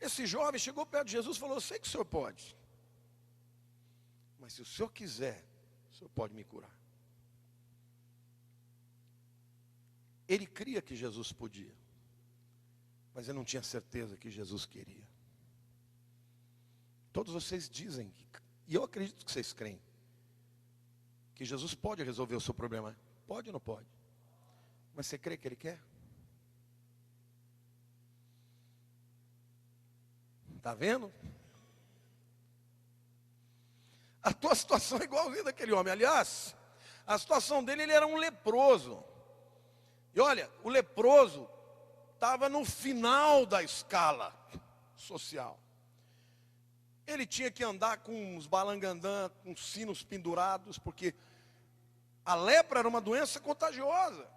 Esse jovem chegou perto de Jesus e falou, eu sei que o senhor pode. Mas se o senhor quiser, o senhor pode me curar. Ele cria que Jesus podia. Mas ele não tinha certeza que Jesus queria. Todos vocês dizem, e eu acredito que vocês creem, que Jesus pode resolver o seu problema. Pode ou não pode? Mas você crê que Ele quer? Está vendo? A tua situação é igualzinha daquele homem. Aliás, a situação dele, ele era um leproso. E olha, o leproso estava no final da escala social. Ele tinha que andar com os balangandã, com sinos pendurados, porque a lepra era uma doença contagiosa.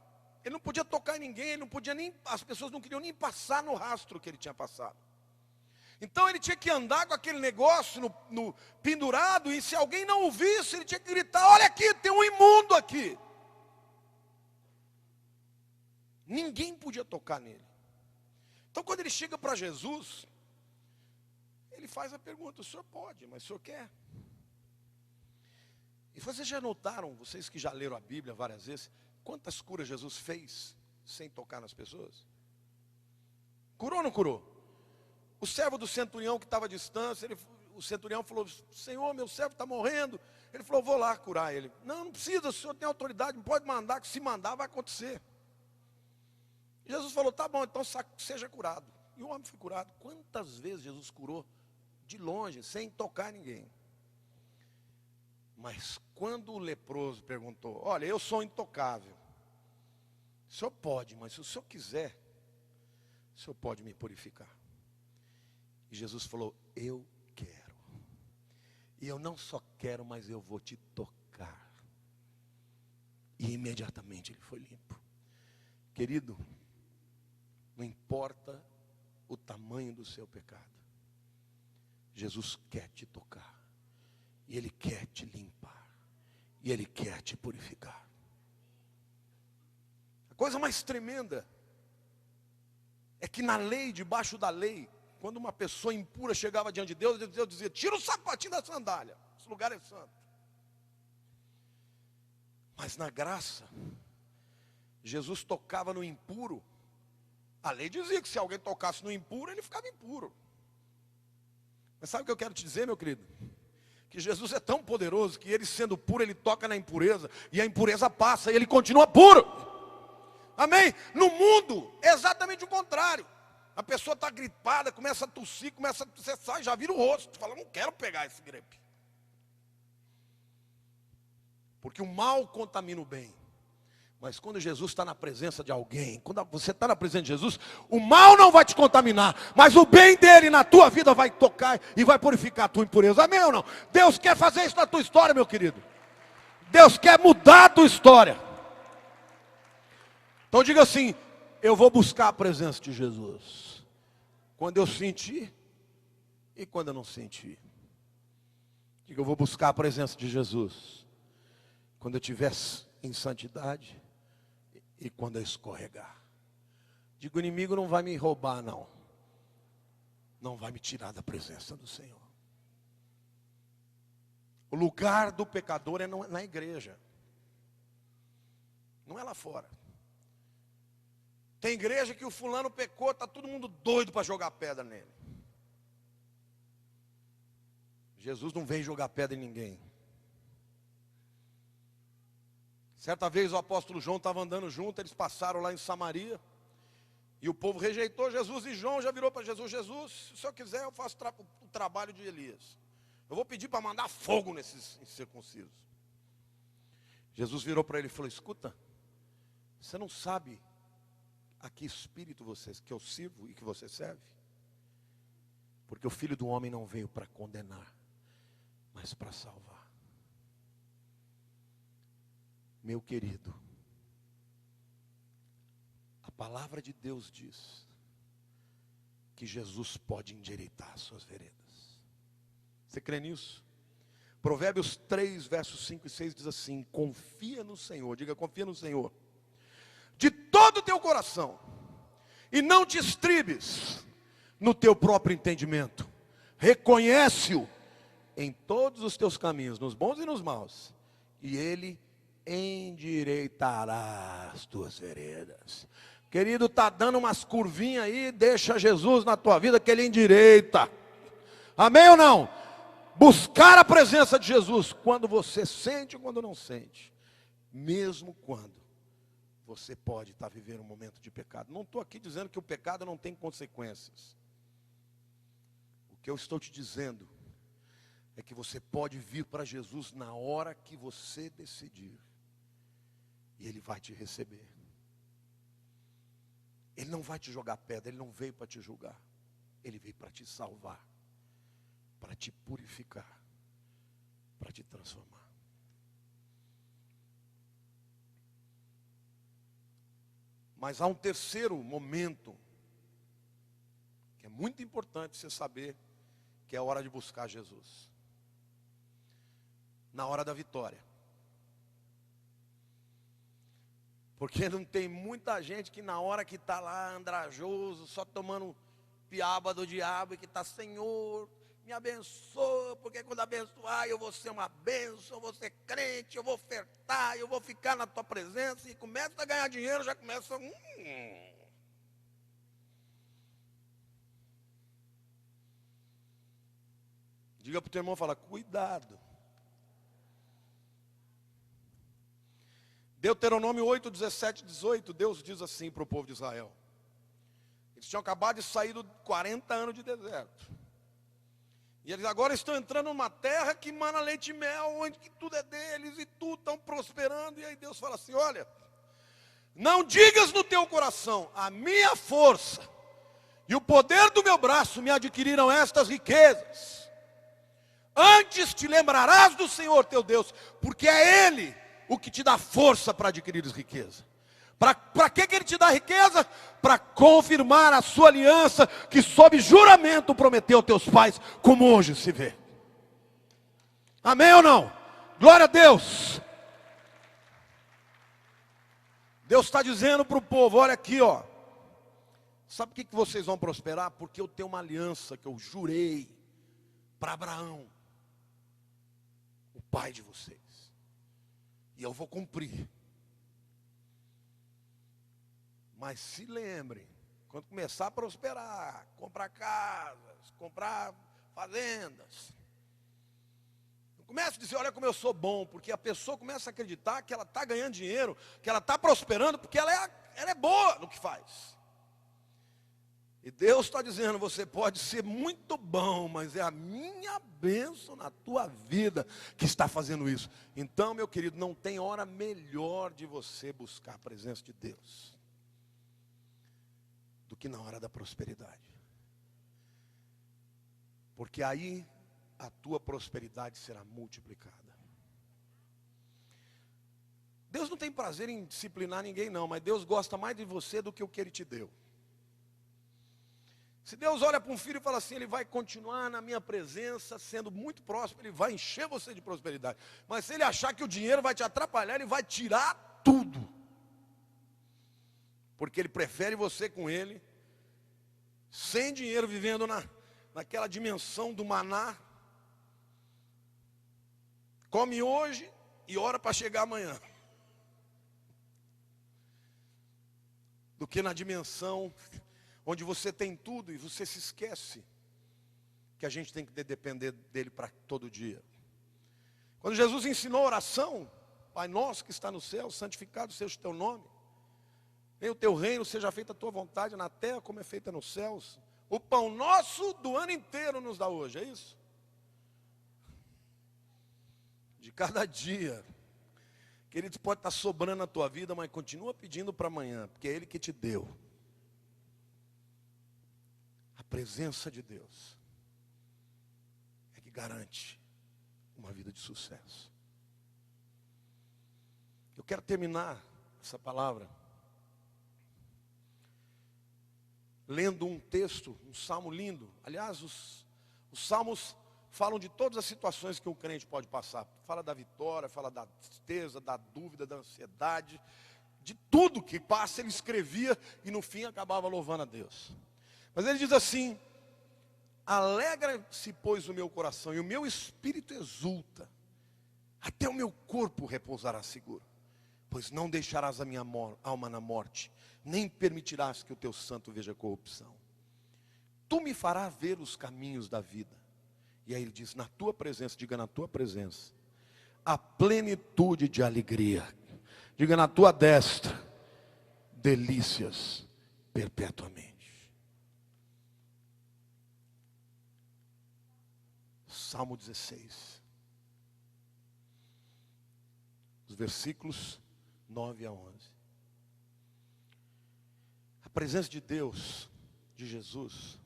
Ele não podia tocar em ninguém, ele não podia nem, as pessoas não queriam nem passar no rastro que ele tinha passado. Então ele tinha que andar com aquele negócio no pendurado, e se alguém não o visse, ele tinha que gritar, olha aqui, tem um imundo aqui. Ninguém podia tocar nele. Então quando ele chega para Jesus, ele faz a pergunta, o senhor pode, mas o senhor quer? E vocês já notaram, vocês que já leram a Bíblia várias vezes, quantas curas Jesus fez sem tocar nas pessoas? Curou ou não curou? O servo do centurião que estava à distância, o centurião falou, Senhor, meu servo está morrendo. Ele falou, vou lá curar ele. Não, não precisa, o senhor tem autoridade, não pode mandar, que se mandar vai acontecer. E Jesus falou, tá bom, então seja curado. E o homem foi curado. Quantas vezes Jesus curou? De longe, sem tocar ninguém. Mas quando o leproso perguntou, olha, eu sou intocável. o Senhor pode, mas se o Senhor quiser, o Senhor pode me purificar. E Jesus falou, eu quero. E eu não só quero, mas eu vou te tocar. E imediatamente ele foi limpo. Querido, não importa o tamanho do seu pecado, Jesus quer te tocar. E Ele quer te limpar. E Ele quer te purificar. A coisa mais tremenda é que na lei, debaixo da lei, quando uma pessoa impura chegava diante de Deus, Deus dizia, tira o sapatinho da sandália, esse lugar é santo. Mas na graça, Jesus tocava no impuro. A lei dizia que se alguém tocasse no impuro, ele ficava impuro. Mas sabe o que eu quero te dizer, meu querido? Que Jesus é tão poderoso que ele sendo puro, ele toca na impureza. E a impureza passa e ele continua puro. Amém? No mundo é exatamente o contrário. A pessoa está gripada, começa a tossir, você sai, já vira o rosto. Fala, não quero pegar esse gripe. Porque o mal contamina o bem. Mas quando Jesus está na presença de alguém, quando você está na presença de Jesus, o mal não vai te contaminar, mas o bem dele na tua vida vai tocar e vai purificar a tua impureza. Amém ou não? Deus quer fazer isso na tua história, meu querido. Deus quer mudar a tua história. Então diga assim, eu vou buscar a presença de Jesus. Quando eu sentir e quando eu não sentir. Diga, eu vou buscar a presença de Jesus. Quando eu estiver em santidade e quando eu escorregar. Digo, o inimigo não vai me roubar, não. Não vai me tirar da presença do Senhor. O lugar do pecador é na igreja. Não é lá fora. Tem igreja que o fulano pecou, está todo mundo doido para jogar pedra nele. Jesus não vem jogar pedra em ninguém. Certa vez o apóstolo João estava andando junto, eles passaram lá em Samaria, e o povo rejeitou Jesus, e João já virou para Jesus, Jesus, se o senhor quiser eu faço o trabalho de Elias. Eu vou pedir para mandar fogo nesses incircuncisos. Jesus virou para ele e falou, escuta, você não sabe a que espírito que eu sirvo e que você serve? Porque o Filho do Homem não veio para condenar, mas para salvar. Meu querido, a palavra de Deus diz que Jesus pode endireitar as suas veredas. Você crê nisso? Provérbios 3, versos 5 e 6 diz assim, confia no Senhor, diga confia no Senhor, de todo o teu coração, e não te estribes no teu próprio entendimento, reconhece-o em todos os teus caminhos, nos bons e nos maus, e Ele endireitará as tuas veredas. Querido, está dando umas curvinhas aí, deixa Jesus na tua vida que Ele endireita. Amém ou não? Buscar a presença de Jesus quando você sente ou quando não sente. Mesmo quando você pode estar vivendo um momento de pecado. Não estou aqui dizendo que o pecado não tem consequências. O que eu estou te dizendo é que você pode vir para Jesus na hora que você decidir. E Ele vai te receber. Ele não vai te jogar pedra, Ele não veio para te julgar. Ele veio para te salvar, para te purificar, para te transformar. Mas há um terceiro momento, que é muito importante você saber, que é a hora de buscar Jesus. Na hora da vitória. Porque não tem muita gente que na hora que está lá andrajoso, só tomando piaba do diabo, e que está, Senhor, me abençoa, porque quando abençoar eu vou ser uma bênção, eu vou ser crente, eu vou ofertar, eu vou ficar na tua presença, e começa a ganhar dinheiro, já começa... Diga para o teu irmão, fala, cuidado. Deuteronômio 8, 17, 18, Deus diz assim para o povo de Israel. Eles tinham acabado de sair de 40 anos de deserto. E eles agora estão entrando numa terra que mana leite e mel, onde que tudo é deles e tudo estão prosperando. E aí Deus fala assim, olha, Não digas no teu coração: a minha força e o poder do meu braço me adquiriram estas riquezas. Antes te lembrarás do Senhor teu Deus, porque é Ele o que te dá força para adquirir riqueza. Para que Ele te dá riqueza? Para confirmar a sua aliança, que sob juramento prometeu aos teus pais, como hoje se vê. Amém ou não? Glória a Deus. Deus está dizendo para o povo: olha aqui, ó. Sabe por que vocês vão prosperar? Porque eu tenho uma aliança que eu jurei para Abraão, o pai de vocês. E eu vou cumprir. Mas se lembrem, quando começar a prosperar, comprar casas, comprar fazendas, não comece a dizer: olha como eu sou bom, porque a pessoa começa a acreditar que ela está ganhando dinheiro, que ela está prosperando, porque ela é boa no que faz. E Deus está dizendo: você pode ser muito bom, mas é a minha bênção na tua vida que está fazendo isso. Então, meu querido, não tem hora melhor de você buscar a presença de Deus do que na hora da prosperidade. Porque aí a tua prosperidade será multiplicada. Deus não tem prazer em disciplinar ninguém não, mas Deus gosta mais de você do que o que Ele te deu. Se Deus olha para um filho e fala assim: ele vai continuar na minha presença, sendo muito próspero, ele vai encher você de prosperidade. Mas se ele achar que o dinheiro vai te atrapalhar, ele vai tirar tudo. Porque ele prefere você com ele, sem dinheiro, vivendo naquela dimensão do maná. Come hoje e ora para chegar amanhã. Do que na dimensão onde você tem tudo e você se esquece que a gente tem que depender dele para todo dia. Quando Jesus ensinou a oração: Pai nosso que está no céu, santificado seja o teu nome. Venha o teu reino, seja feita a tua vontade na terra como é feita nos céus. O pão nosso do ano inteiro nos dá hoje, é isso? De cada dia. Querido, pode estar sobrando na tua vida, mas continua pedindo para amanhã, porque é Ele que te deu. A presença de Deus é que garante uma vida de sucesso. Eu quero terminar essa palavra lendo um texto, um salmo lindo. Aliás, os salmos falam de todas as situações que um crente pode passar. Fala da vitória, fala da tristeza, da dúvida, da ansiedade, de tudo que passa. Ele escrevia e no fim acabava louvando a Deus. Mas ele diz assim: alegra-se, pois, o meu coração, e o meu espírito exulta, até o meu corpo repousará seguro, pois não deixarás a minha alma na morte, nem permitirás que o teu santo veja corrupção. Tu me farás ver os caminhos da vida. E aí ele diz: na tua presença, diga na tua presença, a plenitude de alegria. Diga na tua destra, delícias perpetuamente. Salmo 16, os versículos 9 a 11. A presença de Deus, de Jesus,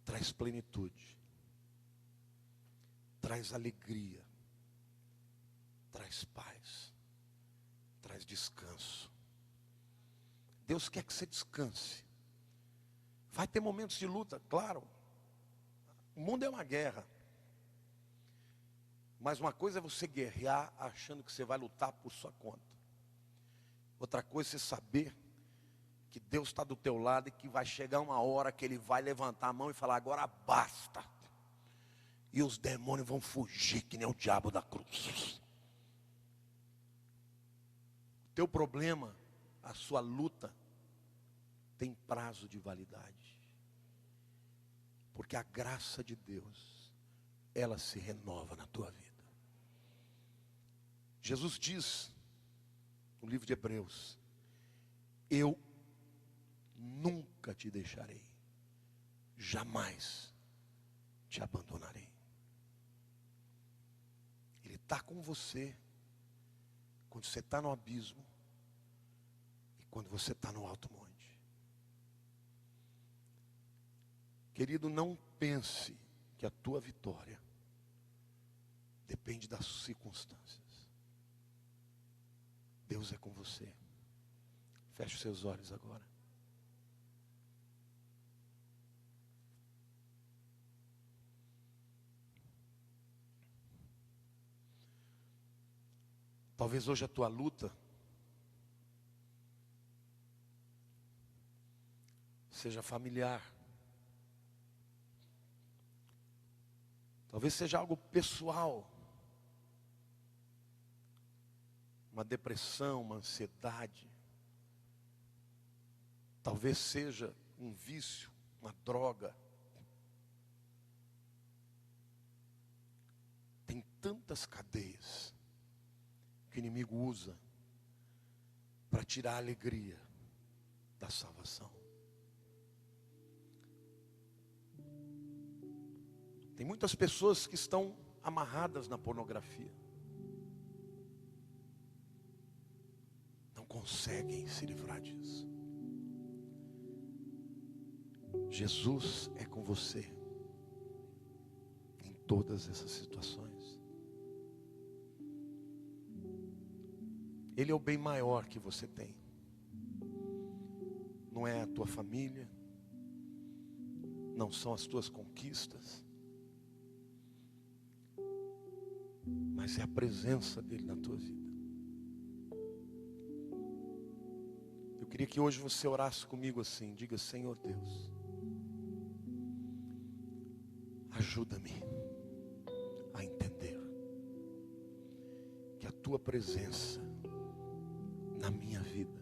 traz plenitude, traz alegria, traz paz, traz descanso. Deus quer que você descanse. Vai ter momentos de luta, claro. O mundo é uma guerra. Mas uma coisa é você guerrear achando que você vai lutar por sua conta. Outra coisa é você saber que Deus está do teu lado e que vai chegar uma hora que Ele vai levantar a mão e falar: agora basta. E os demônios vão fugir que nem o diabo da cruz. O teu problema, a sua luta, tem prazo de validade. Porque a graça de Deus, ela se renova na tua vida. Jesus diz no livro de Hebreus: eu nunca te deixarei, jamais te abandonarei. Ele está com você quando você está no abismo, quando você está no alto monte. Querido, não pense que a tua vitória depende das circunstâncias. Deus é com você. Feche os seus olhos agora. Talvez hoje a tua luta seja familiar. Talvez seja algo pessoal. Uma depressão, uma ansiedade. Talvez seja um vício, uma droga. Tem tantas cadeias que o inimigo usa para tirar a alegria da salvação. Tem muitas pessoas que estão amarradas na pornografia. Não conseguem se livrar disso. Jesus é com você em todas essas situações. Ele é o bem maior que você tem. Não é a tua família, não são as tuas conquistas, mas é a presença dele na tua vida. Eu queria que hoje você orasse comigo assim. Diga: Senhor Deus, ajuda-me a entender que a tua presença na minha vida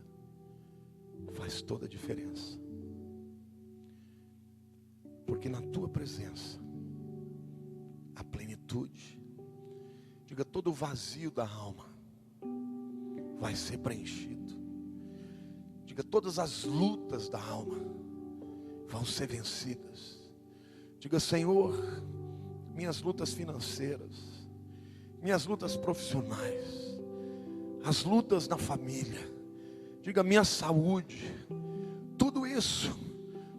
faz toda a diferença. Porque na tua presença a plenitude, diga, todo o vazio da alma vai ser preenchido. Diga, todas as lutas da alma vão ser vencidas. Diga: Senhor, minhas lutas financeiras, minhas lutas profissionais, as lutas na família, diga, minha saúde, tudo isso,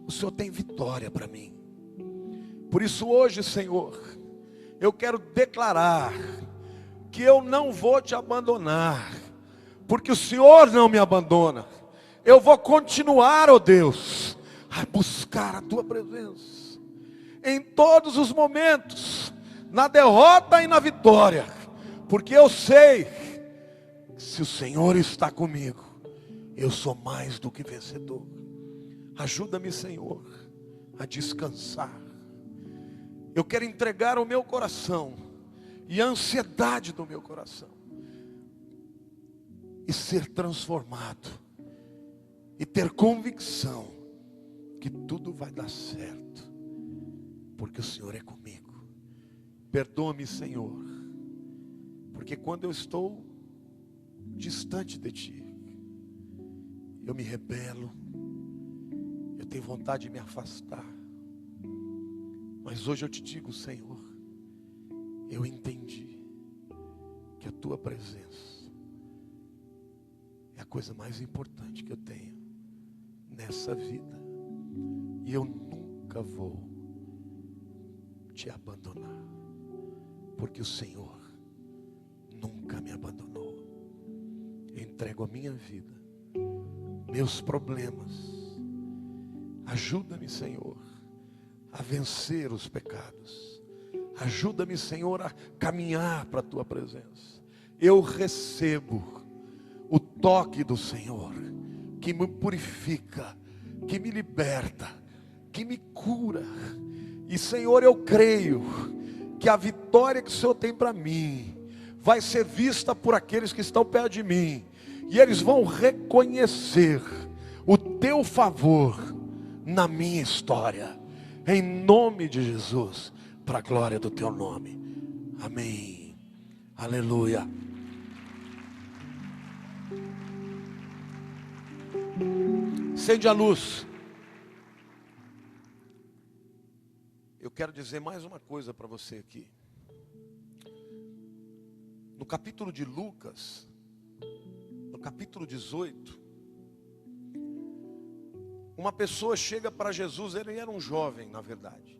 o Senhor tem vitória para mim. Por isso hoje, Senhor, eu quero declarar que eu não vou te abandonar, porque o Senhor não me abandona. Eu vou continuar, ó Deus, a buscar a tua presença, em todos os momentos, na derrota e na vitória, porque eu sei que se o Senhor está comigo, eu sou mais do que vencedor. Ajuda-me, Senhor, a descansar. Eu quero entregar o meu coração e a ansiedade do meu coração e ser transformado e ter convicção que tudo vai dar certo, porque o Senhor é comigo. Perdoa-me, Senhor, porque quando eu estou distante de Ti, eu me rebelo, eu tenho vontade de me afastar. Mas hoje eu te digo, Senhor, eu entendi que a tua presença é a coisa mais importante que eu tenho nessa vida. E eu nunca vou te abandonar, porque o Senhor nunca me abandonou. Eu entrego a minha vida, meus problemas. Ajuda-me, Senhor, a vencer os pecados. Ajuda-me, Senhor, a caminhar para a tua presença. Eu recebo o toque do Senhor, que me purifica, que me liberta, que me cura. E, Senhor, eu creio que a vitória que o Senhor tem para mim vai ser vista por aqueles que estão perto de mim, e eles vão reconhecer o teu favor na minha história, em nome de Jesus, para a glória do teu nome. Amém. Aleluia. Acende a luz. Eu quero dizer mais uma coisa para você aqui. No capítulo de Lucas, no capítulo 18, uma pessoa chega para Jesus, ele era um jovem, na verdade.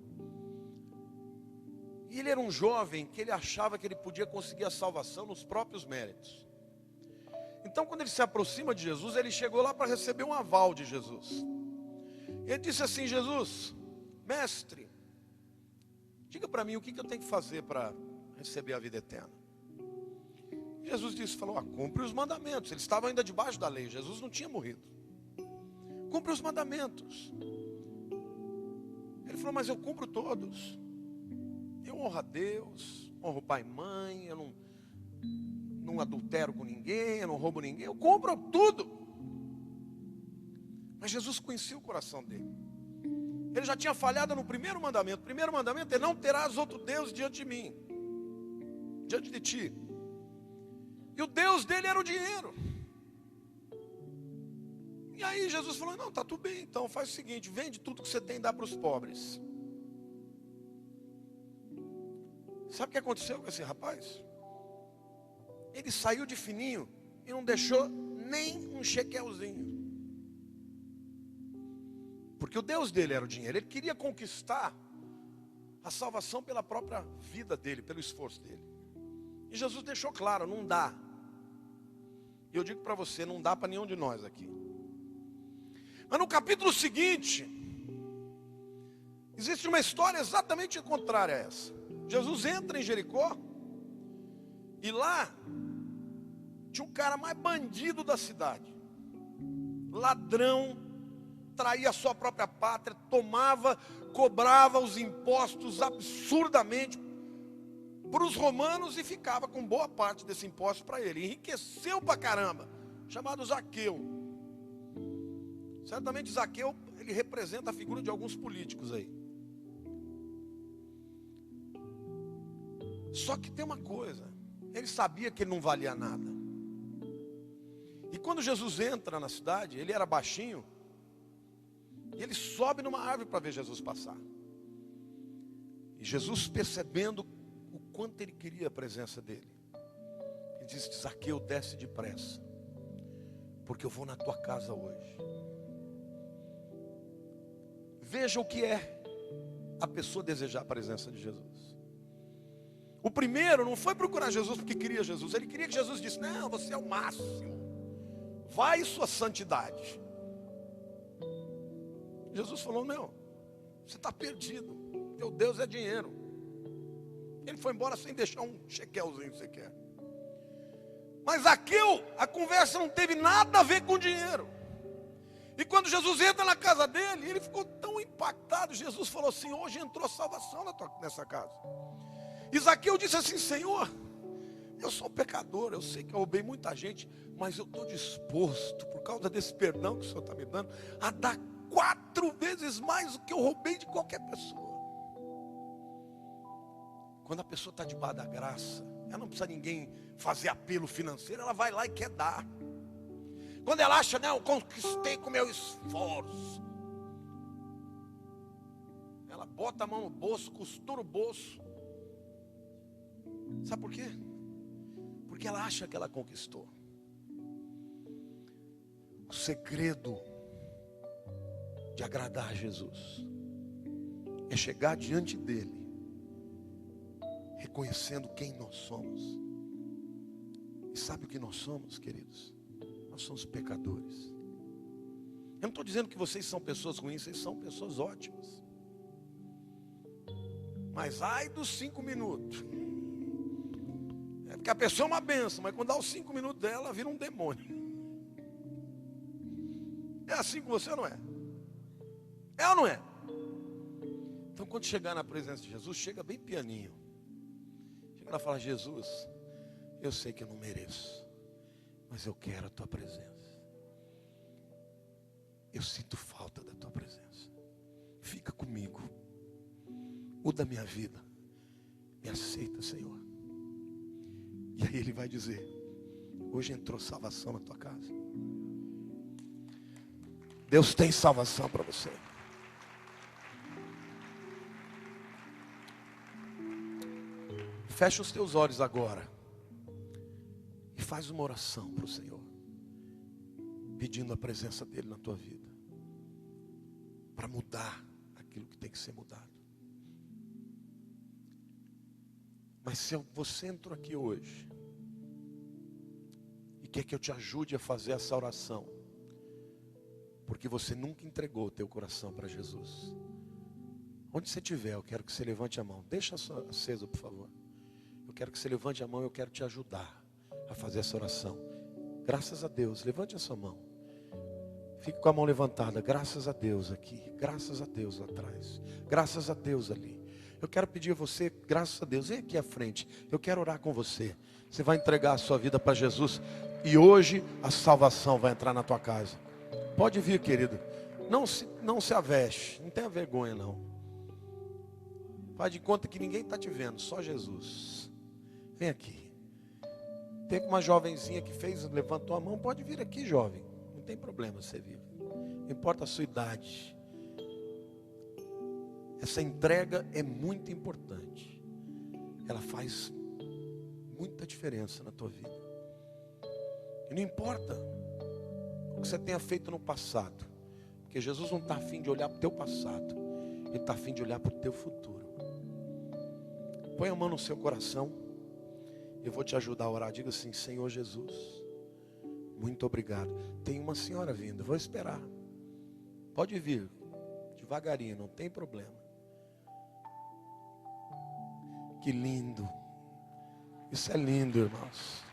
E ele era um jovem que ele achava que ele podia conseguir a salvação nos próprios méritos. Então, quando ele se aproxima de Jesus, ele chegou lá para receber um aval de Jesus. Ele disse assim: Jesus, mestre, diga para mim o que eu tenho que fazer para receber a vida eterna. Jesus falou: cumpre os mandamentos. Ele estava ainda debaixo da lei, Jesus não tinha morrido. Cumpre os mandamentos. Ele falou: mas eu cumpro todos. Eu honro a Deus, honro pai e mãe, eu não adultero com ninguém, eu não roubo ninguém, eu cumpro tudo. Mas Jesus conhecia o coração dele. Ele já tinha falhado no primeiro mandamento. O primeiro mandamento é: não terás outro Deus diante de mim, diante de ti. E o Deus dele era o dinheiro. E aí Jesus falou: não, tá tudo bem, então faz o seguinte, vende tudo que você tem e dá para os pobres. Sabe o que aconteceu com esse rapaz? Ele saiu de fininho e não deixou nem um shekelzinho. Porque o Deus dele era o dinheiro. Ele queria conquistar a salvação pela própria vida dele, pelo esforço dele. E Jesus deixou claro: não dá. E eu digo para você, não dá para nenhum de nós aqui. Mas no capítulo seguinte, existe uma história exatamente contrária a essa. Jesus entra em Jericó, e lá tinha um cara mais bandido da cidade, ladrão, traía a sua própria pátria, cobrava os impostos absurdamente para os romanos e ficava com boa parte desse imposto para ele. Enriqueceu pra caramba, chamado Zaqueu. Certamente Zaqueu, ele representa a figura de alguns políticos aí. Só que tem uma coisa, ele sabia que ele não valia nada. E quando Jesus entra na cidade, ele era baixinho, e ele sobe numa árvore para ver Jesus passar. E Jesus, percebendo o quanto ele queria a presença dele, ele disse: Zaqueu, desce depressa, porque eu vou na tua casa hoje. Veja o que é a pessoa desejar a presença de Jesus. O primeiro não foi procurar Jesus porque queria Jesus. Ele queria que Jesus disse: não, você é o máximo, vai sua santidade. Jesus falou: não, você está perdido, teu Deus é dinheiro. Ele foi embora sem deixar um shekelzinho sequer. Mas Zaqueu, a conversa não teve nada a ver com dinheiro. E quando Jesus entra na casa dele, ele ficou tão impactado. Jesus falou assim: hoje entrou salvação nessa casa. E Zaqueu disse assim: Senhor, eu sou um pecador, eu sei que eu roubei muita gente, mas eu estou disposto, por causa desse perdão que o Senhor está me dando, a dar 4 vezes mais do que eu roubei de qualquer pessoa. Quando a pessoa está debaixo da graça, ela não precisa ninguém fazer apelo financeiro, ela vai lá e quer dar. Quando ela acha: não, eu conquistei com meu esforço, ela bota a mão no bolso, costura o bolso. Sabe por quê? Porque ela acha que ela conquistou. O segredo de agradar a Jesus é chegar diante dele reconhecendo quem nós somos. E sabe o que nós somos, queridos? Nós somos pecadores. Eu não estou dizendo que vocês são pessoas ruins, vocês são pessoas ótimas. Mas ai dos 5 minutos. É porque a pessoa é uma bênção, mas quando dá os 5 minutos dela, ela vira um demônio. É assim com você ou não é? É ou não é? Então quando chegar na presença de Jesus, chega bem pianinho. Chega lá e fala: Jesus, eu sei que eu não mereço, mas eu quero a tua presença. Eu sinto falta da tua presença. Fica comigo. Muda a minha vida. Me aceita, Senhor. E aí ele vai dizer: hoje entrou salvação na tua casa. Deus tem salvação para você. Fecha os teus olhos agora e faz uma oração para o Senhor, pedindo a presença dele na tua vida. para mudar aquilo que tem que ser mudado. Mas se você entrou aqui hoje e quer que eu te ajude a fazer essa oração, porque você nunca entregou o teu coração para Jesus, onde você estiver, eu quero que você levante a mão. Deixa só acesa, por favor. Eu quero que você levante a mão, eu quero te ajudar a fazer essa oração. Graças a Deus, levante a sua mão. Fique com a mão levantada. Graças a Deus aqui, graças a Deus lá atrás, graças a Deus ali. Eu quero pedir a você, graças a Deus, vem aqui à frente. Eu quero orar com você. Você vai entregar a sua vida para Jesus e hoje a salvação vai entrar na tua casa. Pode vir, querido. Não se aveste, não tenha vergonha não. Faz de conta que ninguém está te vendo, só Jesus. Vem aqui. Tem uma jovenzinha que levantou a mão. Pode vir aqui, jovem. Não tem problema você vir. Não importa a sua idade. Essa entrega é muito importante. Ela faz muita diferença na tua vida. E não importa o que você tenha feito no passado. Porque Jesus não está a fim de olhar para o teu passado. Ele está a fim de olhar para o teu futuro. Põe a mão no seu coração. Eu vou te ajudar a orar. Diga assim: Senhor Jesus, muito obrigado. Tem uma senhora vindo, vou esperar. Pode vir, devagarinho, não tem problema. Que lindo. Isso é lindo, irmãos.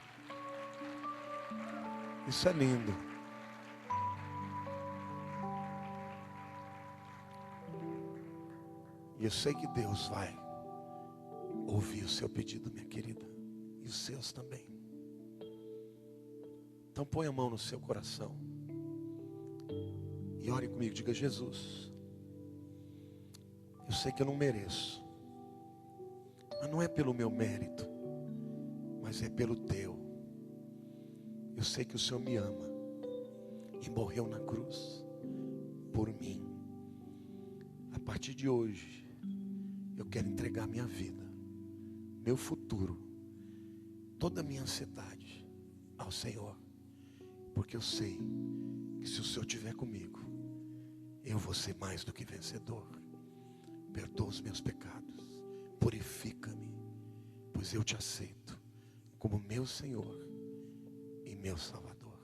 Isso é lindo. E eu sei que Deus vai ouvir o seu pedido, minha querida. E os seus também. Então põe a mão no seu coração. E ore comigo, diga: Jesus, eu sei que eu não mereço. Mas não é pelo meu mérito, mas é pelo teu. Eu sei que o Senhor me ama e morreu na cruz por mim. A partir de hoje, eu quero entregar minha vida, meu futuro, toda a minha ansiedade ao Senhor. Porque eu sei que se o Senhor estiver comigo, eu vou ser mais do que vencedor. Perdoa os meus pecados, purifica-me, pois eu te aceito como meu Senhor e meu Salvador.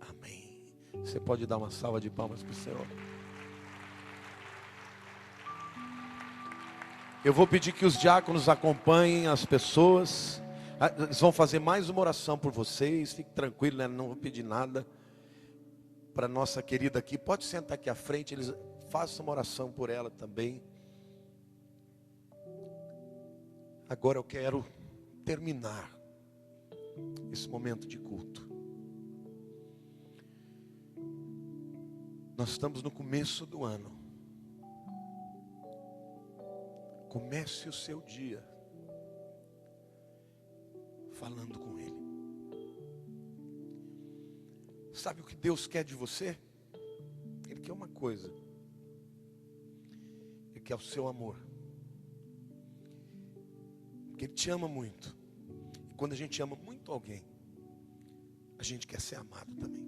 Amém. Você pode dar uma salva de palmas para o Senhor. Eu vou pedir que os diáconos acompanhem as pessoas. Eles vão fazer mais uma oração por vocês. Fique tranquilo, né? Não vou pedir nada para nossa querida aqui. Pode sentar aqui à frente. Eles façam uma oração por ela também. Agora eu quero terminar esse momento de culto. Nós estamos no começo do ano. Comece o seu dia falando com Ele. Sabe o que Deus quer de você? Ele quer uma coisa. Ele quer o seu amor. Porque Ele te ama muito. E quando a gente ama muito alguém, a gente quer ser amado também.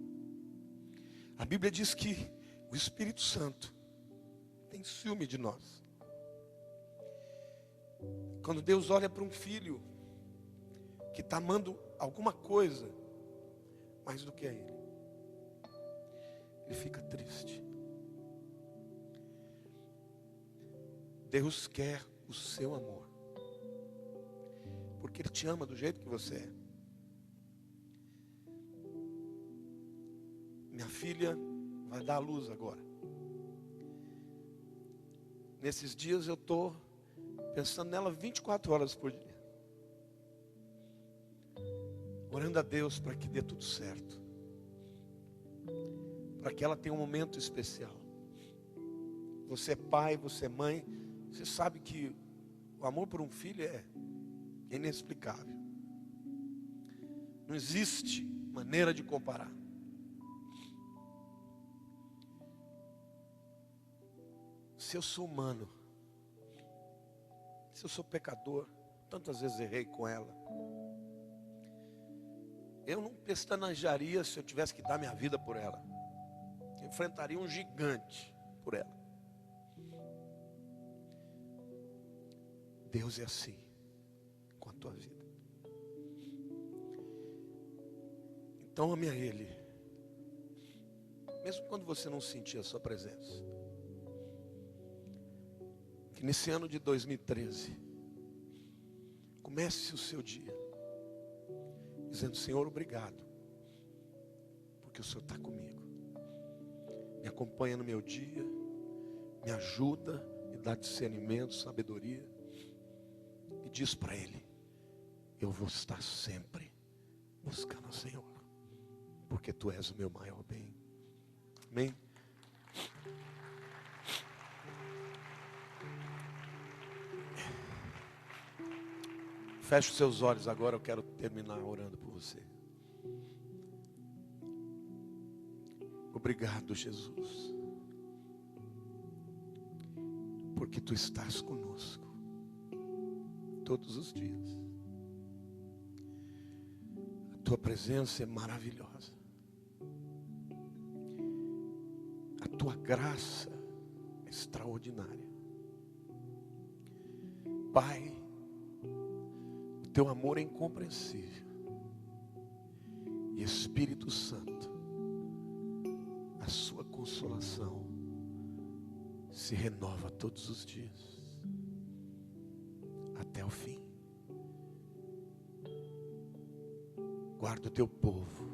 A Bíblia diz que o Espírito Santo tem ciúme de nós. Quando Deus olha para um filho que está amando alguma coisa mais do que a Ele, Ele fica triste. Deus quer o seu amor, porque Ele te ama do jeito que você é. Minha filha vai dar à luz agora. Nesses dias eu estou pensando nela 24 horas por dia. Orando a Deus para que dê tudo certo. Para que ela tenha um momento especial. Você é pai, você é mãe. Você sabe que o amor por um filho é inexplicável. Não existe maneira de comparar. Se eu sou humano, se eu sou pecador, tantas vezes errei com ela, eu não pestanejaria se eu tivesse que dar minha vida por ela. Eu enfrentaria um gigante por ela. Deus é assim com a tua vida. Então ame a Ele, mesmo quando você não sentir a sua presença. Que nesse ano de 2013, comece o seu dia dizendo: Senhor, obrigado, porque o Senhor está comigo. Me acompanha no meu dia, me ajuda, me dá discernimento, sabedoria. E diz para Ele: eu vou estar sempre buscando o Senhor, porque Tu és o meu maior bem. Amém? Feche os seus olhos agora, eu quero terminar orando por você. Obrigado, Jesus, porque Tu estás conosco todos os dias. A Tua presença é maravilhosa. A Tua graça é extraordinária. Pai, o Teu amor é incompreensível. E Espírito Santo, a Sua consolação se renova todos os dias, até o fim. Guarda o Teu povo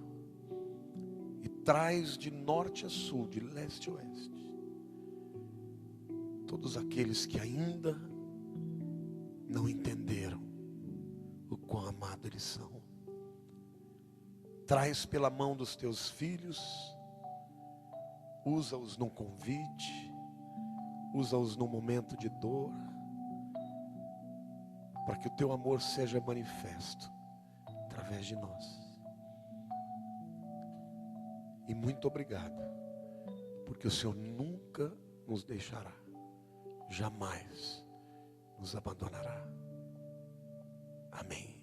e traz de norte a sul, de leste a oeste, todos aqueles que ainda não entenderam o quão amados eles são. Traz pela mão dos Teus filhos, usa-os num convite, usa-os num momento de dor, para que o Teu amor seja manifesto através de nós. E muito obrigado, porque o Senhor nunca nos deixará, jamais nos abandonará. Amém.